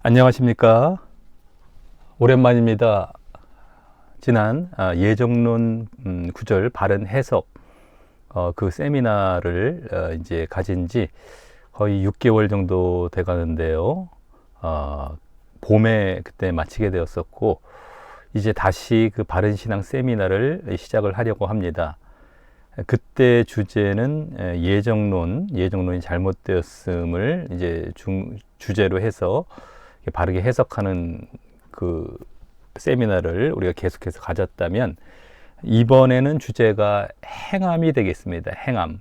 안녕하십니까. 오랜만입니다. 지난 예정론 구절 바른 해석 그 세미나를 이제 가진 지 거의 6개월 정도 돼 가는데요. 봄에 그때 마치게 되었었고, 이제 다시 그 바른 신앙 세미나를 시작을 하려고 합니다. 그때 주제는 예정론이 잘못되었음을 이제 주제로 해서 바르게 해석하는 그 세미나를 우리가 계속해서 가졌다면, 이번에는 주제가 행함이 되겠습니다. 행함.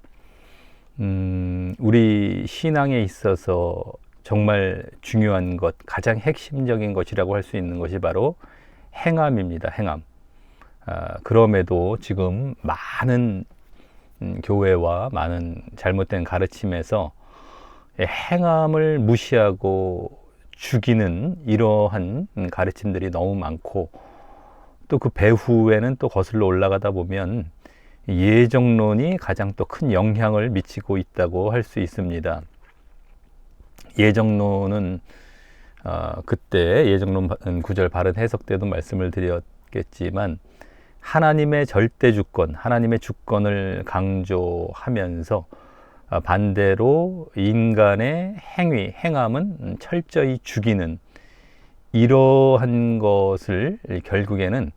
우리 신앙에 있어서 정말 중요한 것, 가장 핵심적인 것이라고 할 수 있는 것이 바로 행함입니다. 행함. 그럼에도 지금 많은 교회와 많은 잘못된 가르침에서 행함을 무시하고 죽이는 이러한 가르침들이 너무 많고, 또 그 배후에는 또 거슬러 올라가다 보면 예정론이 가장 또 큰 영향을 미치고 있다고 할 수 있습니다. 예정론은 그때 예정론 구절 바른 해석 때도 말씀을 드렸겠지만, 하나님의 절대 주권, 하나님의 주권을 강조하면서 반대로 인간의 행함은 철저히 죽이는, 이러한 것을 결국에는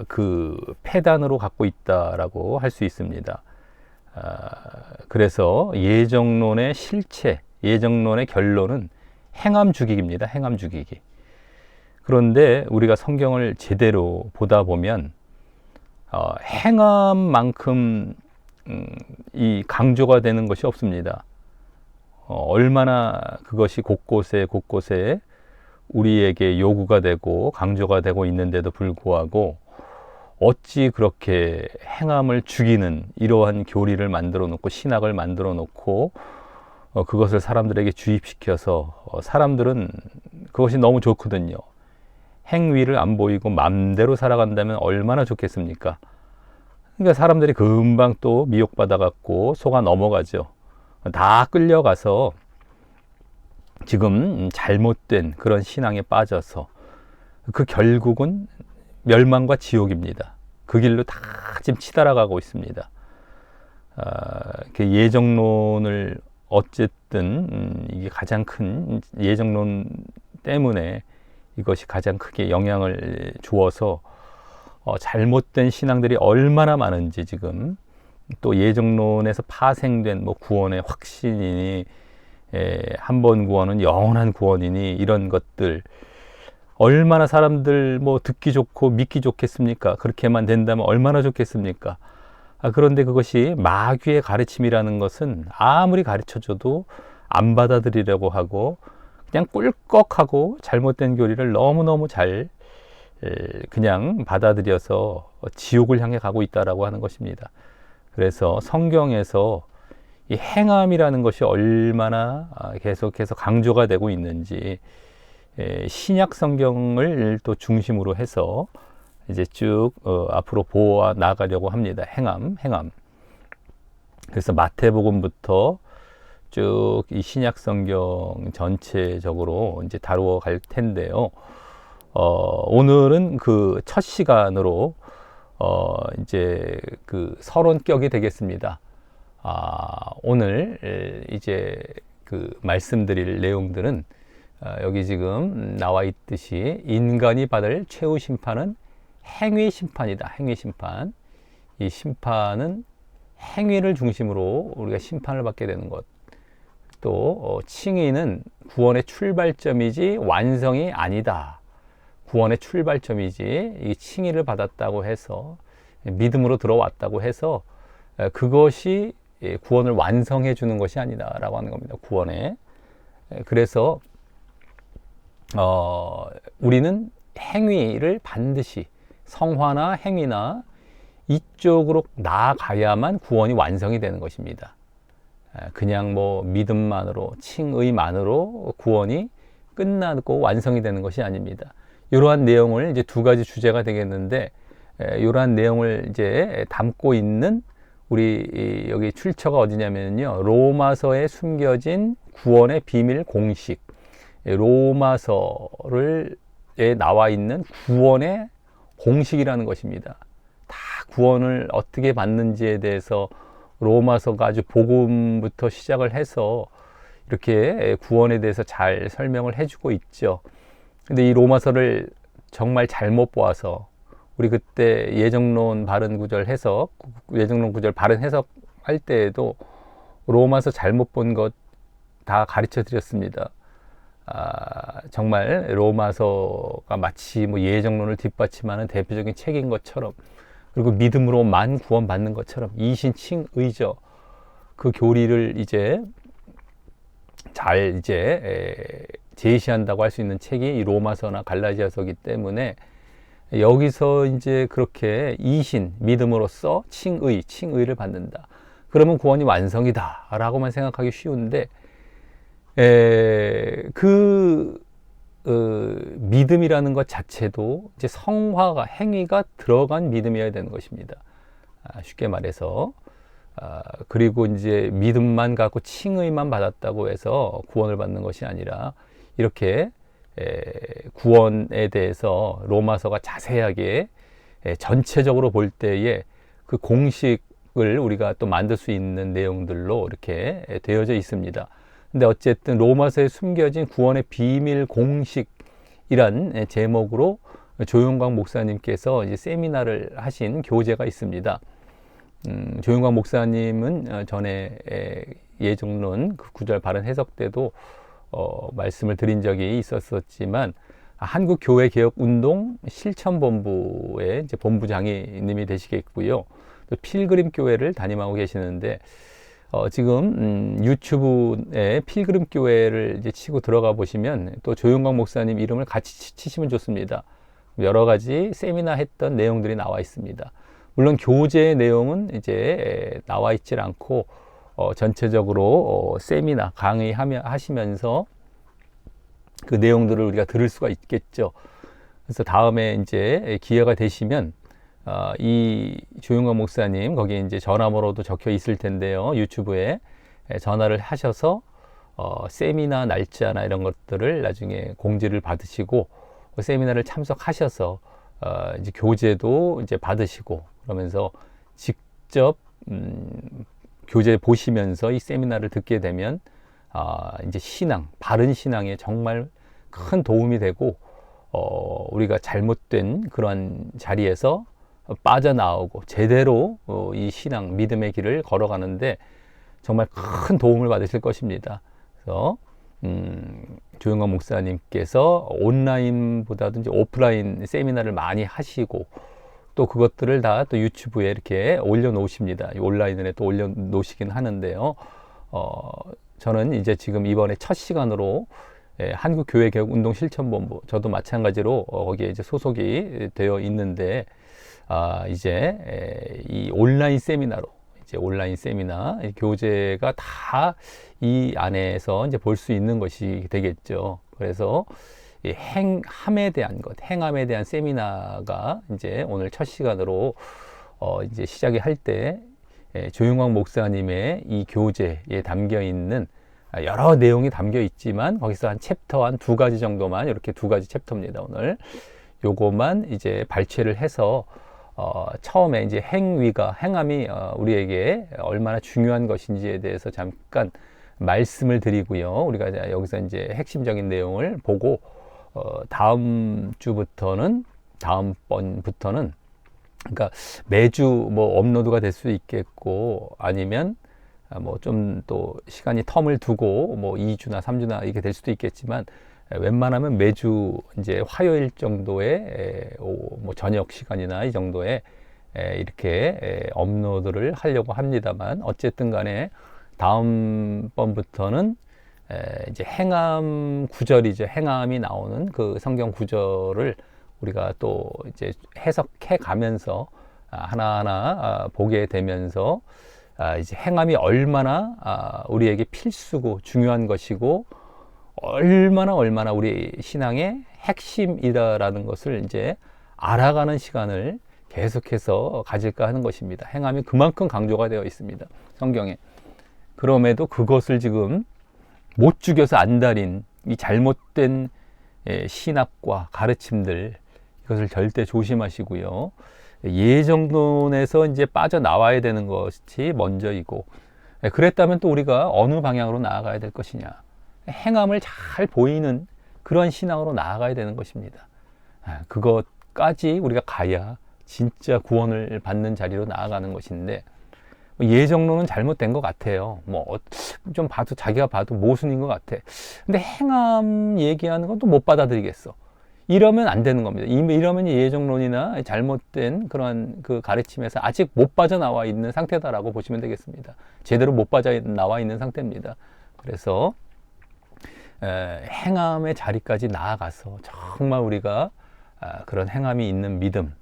그 폐단으로 갖고 있다라고 할 수 있습니다. 그래서 예정론의 실체, 예정론의 결론은 행함 죽이기입니다. 행함 죽이기. 그런데 우리가 성경을 제대로 보다 보면 행함만큼 이 강조가 되는 것이 없습니다. 얼마나 그것이 곳곳에 우리에게 요구가 되고 강조가 되고 있는데도 불구하고, 어찌 그렇게 행함을 죽이는 이러한 교리를 만들어 놓고, 신학을 만들어 놓고 그것을 사람들에게 주입시켜서 사람들은 그것이 너무 좋거든요. 행위를 안 보이고 맘대로 살아간다면 얼마나 좋겠습니까? 그러니까 사람들이 금방 또 미혹받아 갖고 속아 넘어가죠. 다 끌려가서 지금 잘못된 그런 신앙에 빠져서 그 결국은 멸망과 지옥입니다. 그 길로 다 지금 치달아가고 있습니다. 예정론을 어쨌든 이게 가장 큰 예정론 때문에 이것이 가장 크게 영향을 주어서 잘못된 신앙들이 얼마나 많은지, 지금 또 예정론에서 파생된 구원의 확신이니, 한 번 구원은 영원한 구원이니, 이런 것들 얼마나 사람들 듣기 좋고 믿기 좋겠습니까? 그렇게만 된다면 얼마나 좋겠습니까? 그런데 그것이 마귀의 가르침이라는 것은 아무리 가르쳐줘도 안 받아들이려고 하고, 그냥 꿀꺽하고 잘못된 교리를 너무너무 잘 그냥 받아들여서 지옥을 향해 가고 있다라고 하는 것입니다. 그래서 성경에서 이 행함이라는 것이 얼마나 계속해서 강조가 되고 있는지, 신약 성경을 또 중심으로 해서 이제 쭉 앞으로 보아 나가려고 합니다. 행함. 그래서 마태복음부터 쭉 이 신약 성경 전체적으로 이제 다루어 갈 텐데요. 오늘은 그 첫 시간으로 이제 그 서론격이 되겠습니다. 오늘 이제 그 말씀드릴 내용들은 여기 지금 나와 있듯이, 인간이 받을 최후 심판은 행위 심판이다. 행위 심판. 이 심판은 행위를 중심으로 우리가 심판을 받게 되는 것. 또 칭의는 구원의 출발점이지 완성이 아니다. 구원의 출발점이지, 이 칭의를 받았다고 해서, 믿음으로 들어왔다고 해서 그것이 구원을 완성해 주는 것이 아니다라고 하는 겁니다. 구원에. 그래서 우리는 행위를 반드시, 성화나 행위나 이쪽으로 나아가야만 구원이 완성이 되는 것입니다. 그냥 믿음만으로, 칭의만으로 구원이 끝나고 완성이 되는 것이 아닙니다. 이러한 내용을 이제 두 가지 주제가 되겠는데, 이러한 내용을 이제 담고 있는 우리 여기 출처가 어디냐면요, 로마서에 숨겨진 구원의 비밀 공식, 로마서에 나와 있는 구원의 공식이라는 것입니다. 다 구원을 어떻게 받는지에 대해서 로마서가 아주 복음부터 시작을 해서 이렇게 구원에 대해서 잘 설명을 해주고 있죠. 근데 이 로마서를 정말 잘못 보아서 우리 그때 예정론 바른 구절 해석, 예정론 구절 바른 해석할 때에도 로마서 잘못 본 것 다 가르쳐 드렸습니다. 정말 로마서가 마치 뭐 예정론을 뒷받침하는 대표적인 책인 것처럼, 그리고 믿음으로만 구원받는 것처럼 이신칭의죠. 그 교리를 이제 잘 제시한다고 할 수 있는 책이 이 로마서나 갈라디아서이기 때문에 여기서 이제 그렇게 이신, 믿음으로써 칭의를 받는다. 그러면 구원이 완성이다 라고만 생각하기 쉬운데, 믿음이라는 것 자체도 이제 성화가, 행위가 들어간 믿음이어야 되는 것입니다. 쉽게 말해서. 그리고 이제 믿음만 갖고 칭의만 받았다고 해서 구원을 받는 것이 아니라, 이렇게 구원에 대해서 로마서가 자세하게 전체적으로 볼 때에 그 공식을 우리가 또 만들 수 있는 내용들로 이렇게 되어져 있습니다. 근데 어쨌든 로마서에 숨겨진 구원의 비밀 공식이란 제목으로 조용광 목사님께서 이제 세미나를 하신 교재가 있습니다. 조용광 목사님은 전에 예정론 그 구절 바른 해석 때도 말씀을 드린 적이 있었지만, 한국교회개혁운동 실천본부의 이제 본부장님이 되시겠고요. 또 필그림 교회를 담임하고 계시는데, 지금 유튜브에 필그림 교회를 이제 치고 들어가 보시면 또 조용광 목사님 이름을 같이 치시면 좋습니다. 여러 가지 세미나 했던 내용들이 나와 있습니다. 물론 교재의 내용은 이제 나와 있질 않고 전체적으로 세미나 강의하시면서 그 내용들을 우리가 들을 수가 있겠죠. 그래서 다음에 이제 기회가 되시면 이 조용광 목사님 거기에 이제 전화번호도 적혀 있을 텐데요. 유튜브에 전화를 하셔서 세미나 날짜나 이런 것들을 나중에 공지를 받으시고 세미나를 참석하셔서 이제 교재도 이제 받으시고, 그러면서 직접 교재 보시면서 이 세미나를 듣게 되면 이제 신앙, 바른 신앙에 정말 큰 도움이 되고, 우리가 잘못된 그런 자리에서 빠져나오고 제대로 이 신앙, 믿음의 길을 걸어가는데 정말 큰 도움을 받으실 것입니다. 그래서 조용광 목사님께서 온라인보다도 이제 오프라인 세미나를 많이 하시고, 또 그것들을 다 또 유튜브에 이렇게 올려놓으십니다. 온라인에 또 올려놓으시긴 하는데요. 저는 이제 지금 이번에 첫 시간으로 한국교회개혁운동 실천본부, 저도 마찬가지로 거기에 이제 소속이 되어 있는데, 이제 이 온라인 세미나로, 이제 온라인 세미나 교재가 다 이 안에서 이제 볼 수 있는 것이 되겠죠. 그래서 이 행함에 대한 것, 행함에 대한 세미나가 이제 오늘 첫 시간으로 이제 시작이 할 때 조용광 목사님의 이 교재에 담겨 있는 여러 내용이 담겨 있지만, 거기서 한 챕터 한 2가지 정도만, 이렇게 2가지 챕터입니다. 오늘 요거만 이제 발췌를 해서 처음에 이제 행함이 우리에게 얼마나 중요한 것인지에 대해서 잠깐 말씀을 드리고요. 우리가 여기서 이제 핵심적인 내용을 보고, 다음번부터는, 그러니까 매주 뭐 업로드가 될 수 있겠고, 아니면 뭐 좀 또 시간이 텀을 두고 뭐 2주나 3주나 이렇게 될 수도 있겠지만, 웬만하면 매주 이제 화요일 정도의 뭐 저녁 시간이나 이 정도에 이렇게 업로드를 하려고 합니다만, 어쨌든 간에 다음번부터는 이제 행함 구절이죠. 행함이 나오는 그 성경 구절을 우리가 또 이제 해석해 가면서 하나하나 보게 되면서, 이제 행함이 얼마나 우리에게 필수고 중요한 것이고, 얼마나 우리 신앙의 핵심이다라는 것을 이제 알아가는 시간을 계속해서 가질까 하는 것입니다. 행함이 그만큼 강조가 되어 있습니다, 성경에. 그럼에도 그것을 지금 못 죽여서 안달인 이 잘못된 신학과 가르침들, 이것을 절대 조심하시고요. 예정론에서 이제 빠져나와야 되는 것이 먼저이고, 그랬다면 또 우리가 어느 방향으로 나아가야 될 것이냐. 행함을 잘 보이는 그런 신앙으로 나아가야 되는 것입니다. 그것까지 우리가 가야 진짜 구원을 받는 자리로 나아가는 것인데, 예정론은 잘못된 것 같아요. 좀 봐도, 자기가 봐도 모순인 것 같아. 근데 행함 얘기하는 건 또 못 받아들이겠어. 이러면 안 되는 겁니다. 이러면 예정론이나 잘못된 그러한 그 가르침에서 아직 못 빠져나와 있는 상태다라고 보시면 되겠습니다. 제대로 못 빠져나와 있는 상태입니다. 그래서 행함의 자리까지 나아가서 정말 우리가 그런 행함이 있는 믿음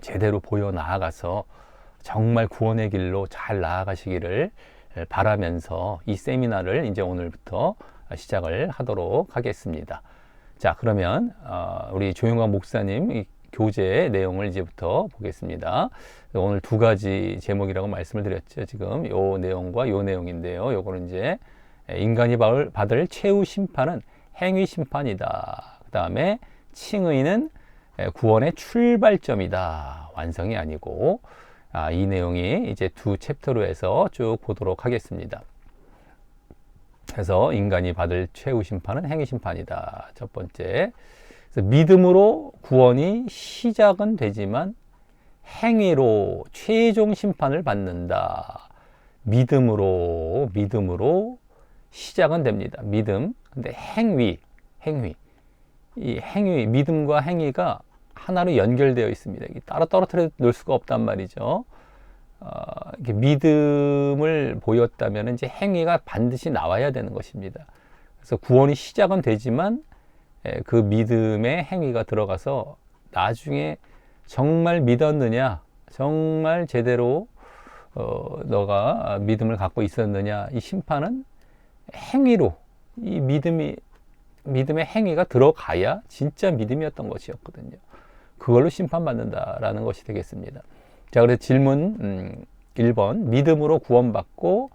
제대로 보여 나아가서 정말 구원의 길로 잘 나아가시기를 바라면서 이 세미나를 이제 오늘부터 시작을 하도록 하겠습니다. 자, 그러면 우리 조용광 목사님 이 교재의 내용을 이제부터 보겠습니다. 오늘 두 가지 제목이라고 말씀을 드렸죠. 지금 요 내용과 요 내용인데요. 요거는 이제 인간이 받을 최후 심판은 행위 심판이다. 그 다음에 칭의는 구원의 출발점이다. 완성이 아니고. 이 내용이 이제 두 챕터로 해서 쭉 보도록 하겠습니다. 그래서 인간이 받을 최후 심판은 행위 심판이다. 첫 번째, 그래서 믿음으로 구원이 시작은 되지만 행위로 최종 심판을 받는다. 믿음으로 시작은 됩니다. 믿음. 근데 행위. 이 행위, 믿음과 행위가 하나로 연결되어 있습니다. 이게 따로 떨어뜨려 놓을 수가 없단 말이죠. 이렇게 믿음을 보였다면 이제 행위가 반드시 나와야 되는 것입니다. 그래서 구원이 시작은 되지만 그 믿음의 행위가 들어가서 나중에 정말 믿었느냐, 정말 제대로 너가 믿음을 갖고 있었느냐, 이 심판은 행위로 이 믿음의 행위가 들어가야 진짜 믿음이었던 것이었거든요. 그걸로 심판받는다라는 것이 되겠습니다. 자, 그래서 질문 1번, 믿음으로 구원받고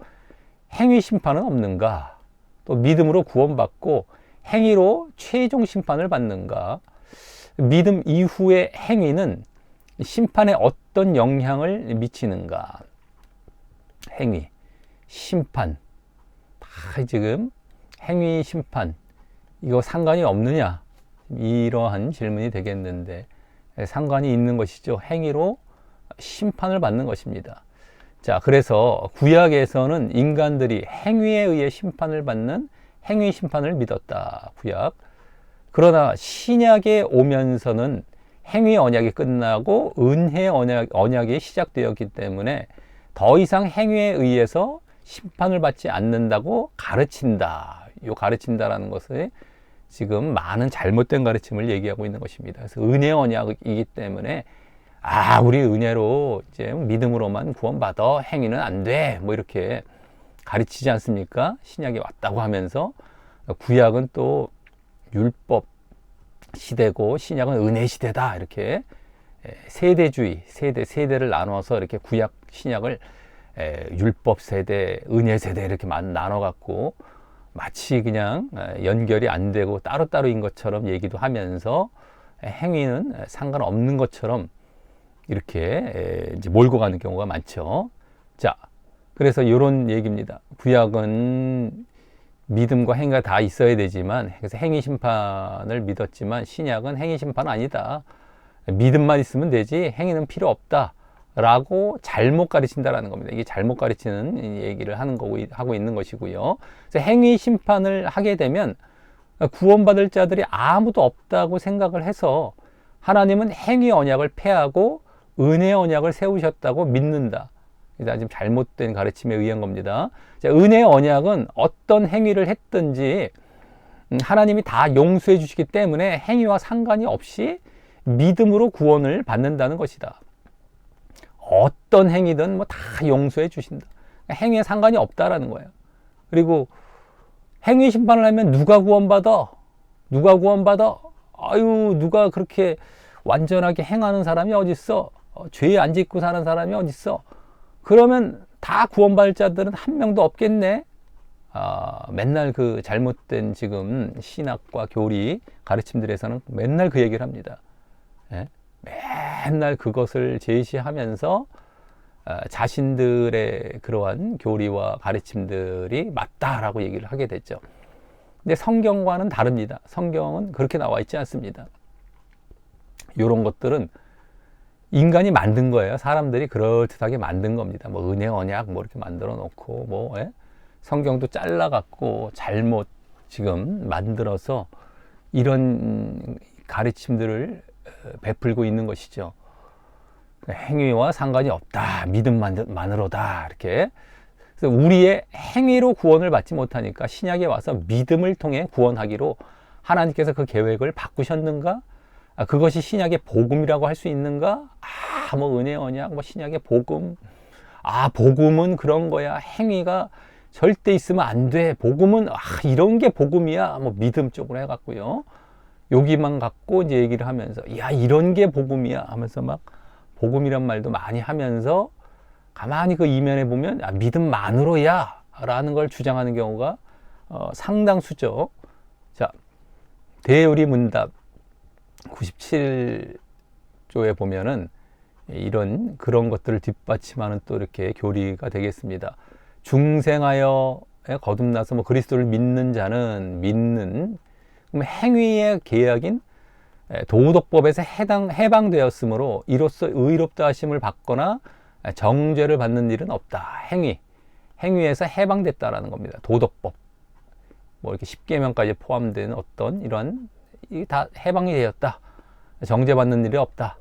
행위 심판은 없는가? 또 믿음으로 구원받고 행위로 최종 심판을 받는가? 믿음 이후의 행위는 심판에 어떤 영향을 미치는가? 행위, 심판, 다 지금 행위, 심판, 이거 상관이 없느냐? 이러한 질문이 되겠는데 상관이 있는 것이죠. 행위로 심판을 받는 것입니다. 자, 그래서 구약에서는 인간들이 행위에 의해 심판을 받는 행위 심판을 믿었다. 구약. 그러나 신약에 오면서는 행위 언약이 끝나고 은혜 언약이 시작되었기 때문에 더 이상 행위에 의해서 심판을 받지 않는다고 가르친다. 요 가르친다라는 것을 지금 많은 잘못된 가르침을 얘기하고 있는 것입니다. 그래서 은혜 언약이기 때문에 우리 은혜로 이제 믿음으로만 구원받아 행위는 안 돼. 뭐 이렇게 가르치지 않습니까? 신약이 왔다고 하면서 구약은 또 율법 시대고 신약은 은혜 시대다. 이렇게 세대주의, 세대를 나눠서 이렇게 구약, 신약을 율법 세대, 은혜 세대 이렇게 나눠 갖고 마치 그냥 연결이 안 되고 따로따로인 것처럼 얘기도 하면서 행위는 상관없는 것처럼 이렇게 이제 몰고 가는 경우가 많죠. 자, 그래서 이런 얘기입니다. 구약은 믿음과 행위가 다 있어야 되지만, 그래서 행위 심판을 믿었지만 신약은 행위 심판 아니다. 믿음만 있으면 되지 행위는 필요 없다. 라고 잘못 가르친다라는 겁니다. 이게 잘못 가르치는 얘기를 하고 있는 것이고요. 그래서 행위 심판을 하게 되면 구원받을 자들이 아무도 없다고 생각을 해서 하나님은 행위 언약을 폐하고 은혜 언약을 세우셨다고 믿는다. 그래서 지금 잘못된 가르침에 의한 겁니다. 자, 은혜 언약은 어떤 행위를 했든지 하나님이 다 용서해 주시기 때문에 행위와 상관이 없이 믿음으로 구원을 받는다는 것이다. 어떤 행위든 뭐 다 용서해 주신다. 행위에 상관이 없다라는 거예요. 그리고 행위 심판을 하면 누가 구원받아? 누가 그렇게 완전하게 행하는 사람이 어딨어? 죄에 안 짓고 사는 사람이 어딨어? 그러면 다 구원받을 자들은 한 명도 없겠네? 맨날 그 잘못된 지금 신학과 교리 가르침들에서는 맨날 그 얘기를 합니다. 예? 맨날 그것을 제시하면서 자신들의 그러한 교리와 가르침들이 맞다라고 얘기를 하게 됐죠. 근데 성경과는 다릅니다. 성경은 그렇게 나와 있지 않습니다. 이런 것들은 인간이 만든 거예요. 사람들이 그럴듯하게 만든 겁니다. 뭐 은혜 언약 뭐 이렇게 만들어 놓고 뭐 성경도 잘라갖고 잘못 지금 만들어서 이런 가르침들을 베풀고 있는 것이죠. 행위와 상관이 없다. 믿음만으로다. 이렇게. 그래서 우리의 행위로 구원을 받지 못하니까 신약에 와서 믿음을 통해 구원하기로 하나님께서 그 계획을 바꾸셨는가? 그것이 신약의 복음이라고 할 수 있는가? 뭐 은혜 언약, 뭐 신약의 복음. 복음은 그런 거야. 행위가 절대 있으면 안 돼. 복음은 이런 게 복음이야. 뭐 믿음 쪽으로 해갖고요. 여기만 갖고 이제 얘기를 하면서 야 이런 게 복음이야 하면서 막 복음이란 말도 많이 하면서 가만히 그 이면에 보면 믿음만으로야 라는 걸 주장하는 경우가 상당수죠. 자, 대요리 문답 97조에 보면은 이런 그런 것들을 뒷받침하는 또 이렇게 교리가 되겠습니다. 중생하여 거듭나서 뭐 그리스도를 믿는 자는 믿는 그럼 행위의 계약인 도덕법에서 해방되었으므로 이로써 의롭다 하심을 받거나 정죄를 받는 일은 없다. 행위에서 해방됐다라는 겁니다. 도덕법 뭐 이렇게 10계명까지 포함된 어떤 이런 다 해방이 되었다. 정죄받는 일이 없다.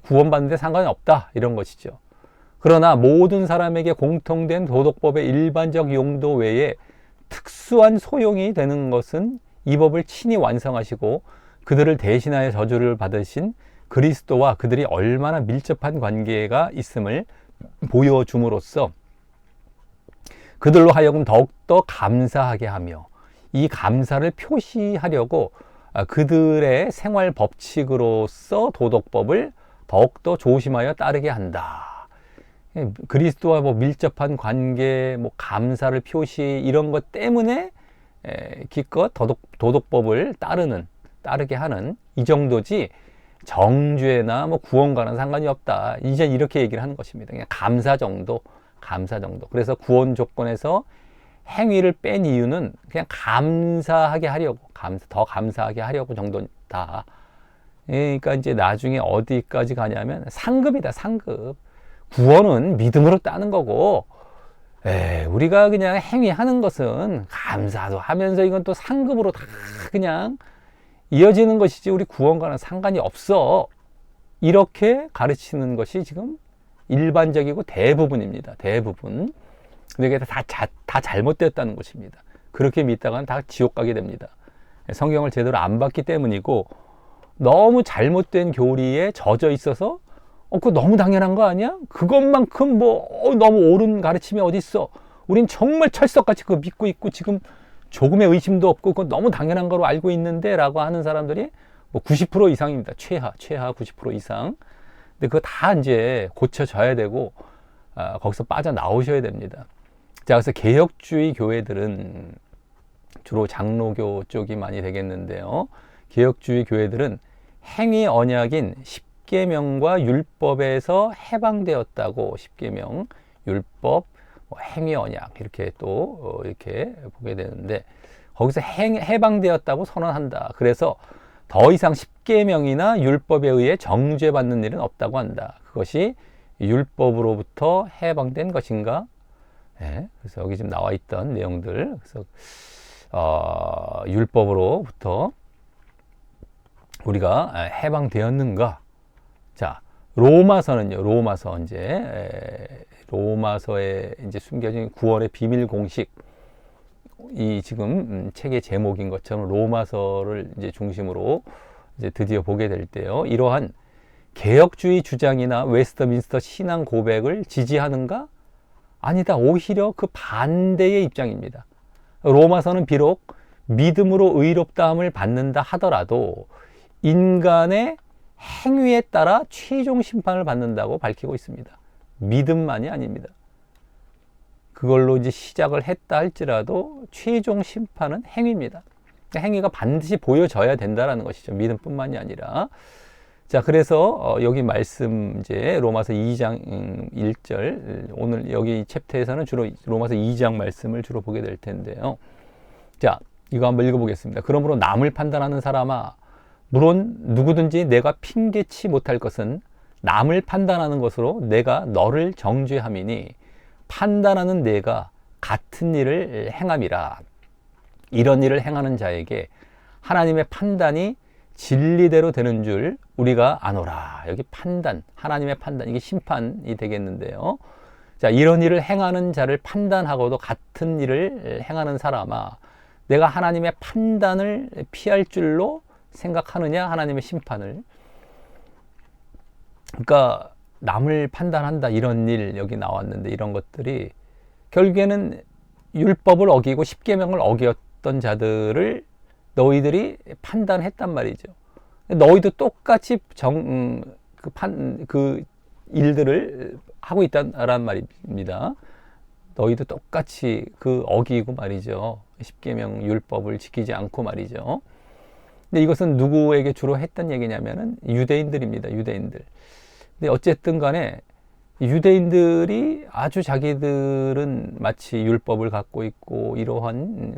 구원받는데 상관이 없다. 이런 것이죠. 그러나 모든 사람에게 공통된 도덕법의 일반적 용도 외에 특수한 소용이 되는 것은 이 법을 친히 완성하시고 그들을 대신하여 저주를 받으신 그리스도와 그들이 얼마나 밀접한 관계가 있음을 보여줌으로써 그들로 하여금 더욱더 감사하게 하며 이 감사를 표시하려고 그들의 생활 법칙으로서 도덕법을 더욱더 조심하여 따르게 한다. 그리스도와 뭐 밀접한 관계, 뭐 감사를 표시 이런 것 때문에 기껏 도덕법을 따르게 하는 이 정도지 정죄나 뭐 구원과는 상관이 없다. 이제 이렇게 얘기를 하는 것입니다. 그냥 감사 정도. 그래서 구원 조건에서 행위를 뺀 이유는 그냥 감사하게 하려고, 더 감사하게 하려고 정도다. 그러니까 이제 나중에 어디까지 가냐면 상급이다, 상급. 구원은 믿음으로 따는 거고, 우리가 그냥 행위하는 것은 감사도 하면서 이건 또 상급으로 다 그냥 이어지는 것이지 우리 구원과는 상관이 없어. 이렇게 가르치는 것이 지금 일반적이고 대부분입니다. 대부분. 근데 이게 다 잘못되었다는 것입니다. 그렇게 믿다가는 다 지옥 가게 됩니다. 성경을 제대로 안 봤기 때문이고 너무 잘못된 교리에 젖어 있어서 그거 너무 당연한 거 아니야? 그것만큼 너무 옳은 가르침이 어디 있어? 우린 정말 철석같이 그거 믿고 있고 지금 조금의 의심도 없고 그건 너무 당연한 거로 알고 있는데 라고 하는 사람들이 뭐 90% 이상입니다. 최하 90% 이상. 근데 그거 다 이제 고쳐져야 되고 거기서 빠져나오셔야 됩니다. 자, 그래서 개혁주의 교회들은 주로 장로교 쪽이 많이 되겠는데요. 개혁주의 교회들은 행위 언약인 10계명과 율법에서 해방되었다고 10계명, 율법, 행위 언약 이렇게 또 이렇게 보게 되는데 거기서 해방되었다고 선언한다. 그래서 더 이상 10계명이나 율법에 의해 정죄받는 일은 없다고 한다. 그것이 율법으로부터 해방된 것인가? 네, 그래서 여기 지금 나와 있던 내용들. 그래서 율법으로부터 우리가 해방되었는가? 자, 로마서는요. 로마서에 이제 숨겨진 구원의 비밀 공식. 이 지금 책의 제목인 것처럼 로마서를 이제 중심으로 이제 드디어 보게 될 때요. 이러한 개혁주의 주장이나 웨스트민스터 신앙 고백을 지지하는가? 아니다. 오히려 그 반대의 입장입니다. 로마서는 비록 믿음으로 의롭다함을 받는다 하더라도 인간의 행위에 따라 최종 심판을 받는다고 밝히고 있습니다. 믿음만이 아닙니다. 그걸로 이제 시작을 했다 할지라도 최종 심판은 행위입니다. 행위가 반드시 보여져야 된다라는 것이죠. 믿음뿐만이 아니라. 자, 그래서 여기 말씀 이제 로마서 2장 1절 오늘 여기 챕터에서는 주로 로마서 2장 말씀을 주로 보게 될 텐데요. 자, 이거 한번 읽어보겠습니다. 그러므로 남을 판단하는 사람아, 물론 누구든지 내가 핑계치 못할 것은 남을 판단하는 것으로 내가 너를 정죄함이니 판단하는 내가 같은 일을 행함이라. 이런 일을 행하는 자에게 하나님의 판단이 진리대로 되는 줄 우리가 아노라. 여기 판단, 하나님의 판단, 이게 심판이 되겠는데요. 자, 이런 일을 행하는 자를 판단하고도 같은 일을 행하는 사람아, 내가 하나님의 판단을 피할 줄로 생각하느냐, 하나님의 심판을. 그러니까 남을 판단한다, 이런 일 여기 나왔는데, 이런 것들이 결국에는 율법을 어기고 십계명을 어겼던 자들을 너희들이 판단했단 말이죠. 너희도 똑같이 그 일들을 하고 있다란 말입니다. 너희도 똑같이 어기고 말이죠. 십계명 율법을 지키지 않고 말이죠. 근데 이것은 누구에게 주로 했던 얘기냐면은 유대인들입니다. 유대인들. 근데 어쨌든 간에 유대인들이 아주 자기들은 마치 율법을 갖고 있고 이러한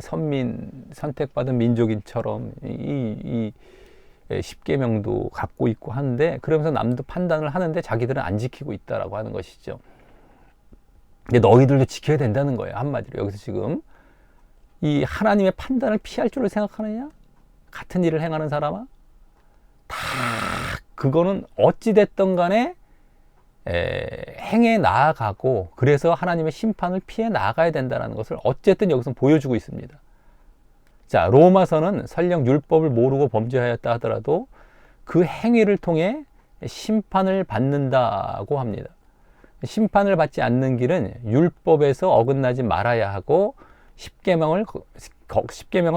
선택받은 민족인처럼 이 십계명도 갖고 있고 하는데, 그러면서 남도 판단을 하는데 자기들은 안 지키고 있다라고 하는 것이죠. 근데 너희들도 지켜야 된다는 거예요. 한마디로 여기서 지금 이 하나님의 판단을 피할 줄을 생각하느냐? 같은 일을 행하는 사람아? 다 그거는 어찌됐든 간에 행해 나아가고, 그래서 하나님의 심판을 피해 나가야 된다는 것을 어쨌든 여기서 보여주고 있습니다. 자, 로마서는 설령 율법을 모르고 범죄하였다 하더라도 그 행위를 통해 심판을 받는다고 합니다. 심판을 받지 않는 길은 율법에서 어긋나지 말아야 하고 십계명을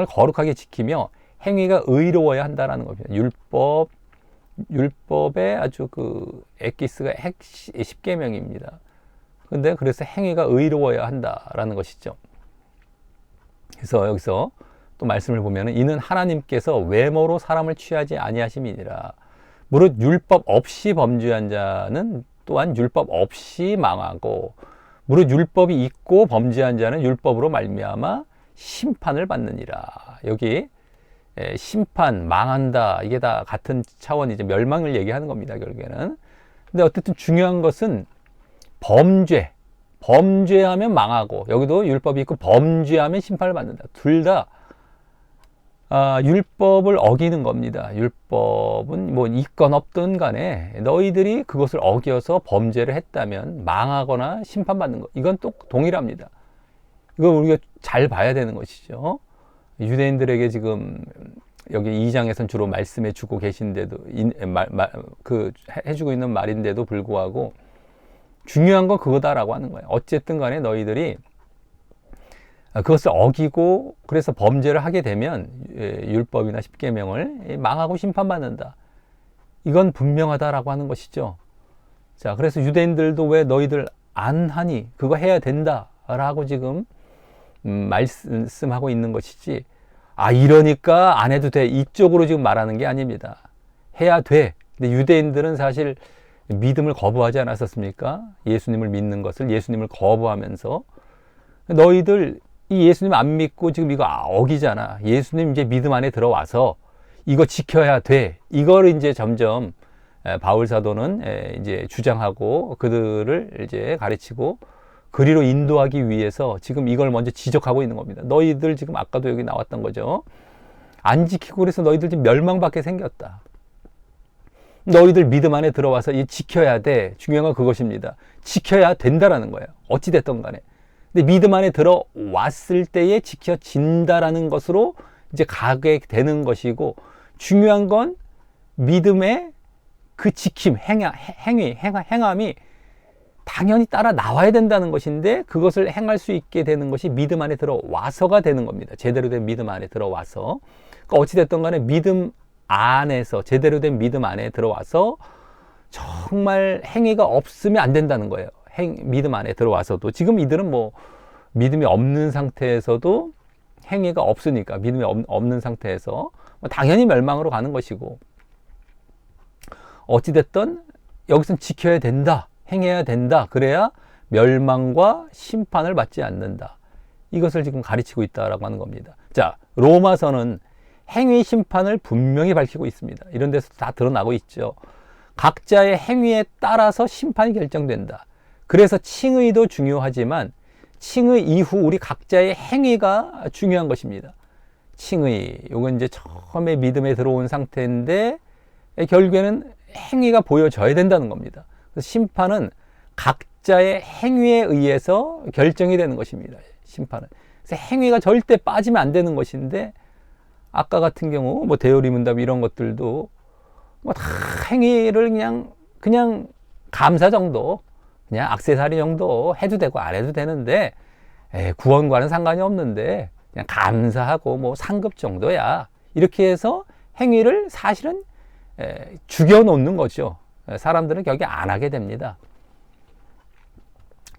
거룩하게 지키며 행위가 의로워야 한다는 겁니다. 율법의 아주 엑기스가 십계명입니다. 근데 그래서 행위가 의로워야 한다라는 것이죠. 그래서 여기서 또 말씀을 보면은 이는 하나님께서 외모로 사람을 취하지 아니하심이니라. 무릇 율법 없이 범죄한 자는 또한 율법 없이 망하고, 무릇 율법이 있고 범죄한 자는 율법으로 말미암아 심판을 받느니라. 여기 심판, 망한다, 이게 다 같은 차원이죠. 멸망을 얘기하는 겁니다, 결국에는. 근데 어쨌든 중요한 것은 범죄하면 망하고, 여기도 율법이 있고 범죄하면 심판을 받는다. 둘 다 율법을 어기는 겁니다. 율법은 뭐 있건 없든 간에 너희들이 그것을 어겨서 범죄를 했다면 망하거나 심판받는 것, 이건 또 동일합니다. 이거 우리가 잘 봐야 되는 것이죠. 유대인들에게 지금 여기 2장에서는 주로 말씀해 주고 계신데도 해주고 있는 말인데도 불구하고 중요한 건 그거다라고 하는 거예요. 어쨌든 간에 너희들이 그것을 어기고 그래서 범죄를 하게 되면 율법이나 십계명을 망하고 심판받는다. 이건 분명하다라고 하는 것이죠. 자, 그래서 유대인들도 왜 너희들 안 하니? 그거 해야 된다라고 지금 말씀하고 있는 것이지, 이러니까 안 해도 돼, 이쪽으로 지금 말하는 게 아닙니다. 해야 돼. 근데 유대인들은 사실 믿음을 거부하지 않았었습니까? 예수님을 믿는 것을, 예수님을 거부하면서 너희들 이 예수님 안 믿고 지금 이거 어기잖아. 예수님 이제 믿음 안에 들어와서 이거 지켜야 돼. 이걸 이제 점점 바울 사도는 이제 주장하고 그들을 이제 가르치고 그리로 인도하기 위해서 지금 이걸 먼저 지적하고 있는 겁니다. 너희들 지금 아까도 여기 나왔던 거죠. 안 지키고 그래서 너희들 지금 멸망받게 생겼다. 너희들 믿음 안에 들어와서 이 지켜야 돼. 중요한 건 그것입니다. 지켜야 된다라는 거예요. 어찌됐든 간에. 근데 믿음 안에 들어왔을 때에 지켜진다라는 것으로 이제 가게 되는 것이고, 중요한 건 믿음의 그 지킴, 행함이 당연히 따라 나와야 된다는 것인데, 그것을 행할 수 있게 되는 것이 믿음 안에 들어와서가 되는 겁니다. 제대로 된 믿음 안에 들어와서. 그러니까 어찌됐든 간에 믿음 안에서, 제대로 된 믿음 안에 들어와서 정말 행위가 없으면 안 된다는 거예요. 믿음 안에 들어와서도. 지금 이들은 믿음이 없는 상태에서도 행위가 없으니까, 믿음이 없는 상태에서 당연히 멸망으로 가는 것이고, 어찌됐든 여기선 지켜야 된다, 행해야 된다, 그래야 멸망과 심판을 받지 않는다. 이것을 지금 가르치고 있다라고 하는 겁니다. 자, 로마서는 행위 심판을 분명히 밝히고 있습니다. 이런 데서 다 드러나고 있죠. 각자의 행위에 따라서 심판이 결정된다. 그래서 칭의도 중요하지만 칭의 이후 우리 각자의 행위가 중요한 것입니다. 칭의, 이건 이제 처음에 믿음에 들어온 상태인데 결국에는 행위가 보여져야 된다는 겁니다. 그래서 심판은 각자의 행위에 의해서 결정이 되는 것입니다. 심판은. 그래서 행위가 절대 빠지면 안 되는 것인데, 아까 같은 경우 뭐 대요리문답 이런 것들도 뭐 다 행위를 그냥 감사 정도, 그냥 액세서리 정도 해도 되고 안 해도 되는데, 구원과는 상관이 없는데 그냥 감사하고 뭐 상급 정도야, 이렇게 해서 행위를 사실은 죽여놓는 거죠. 사람들은 결국에 안 하게 됩니다.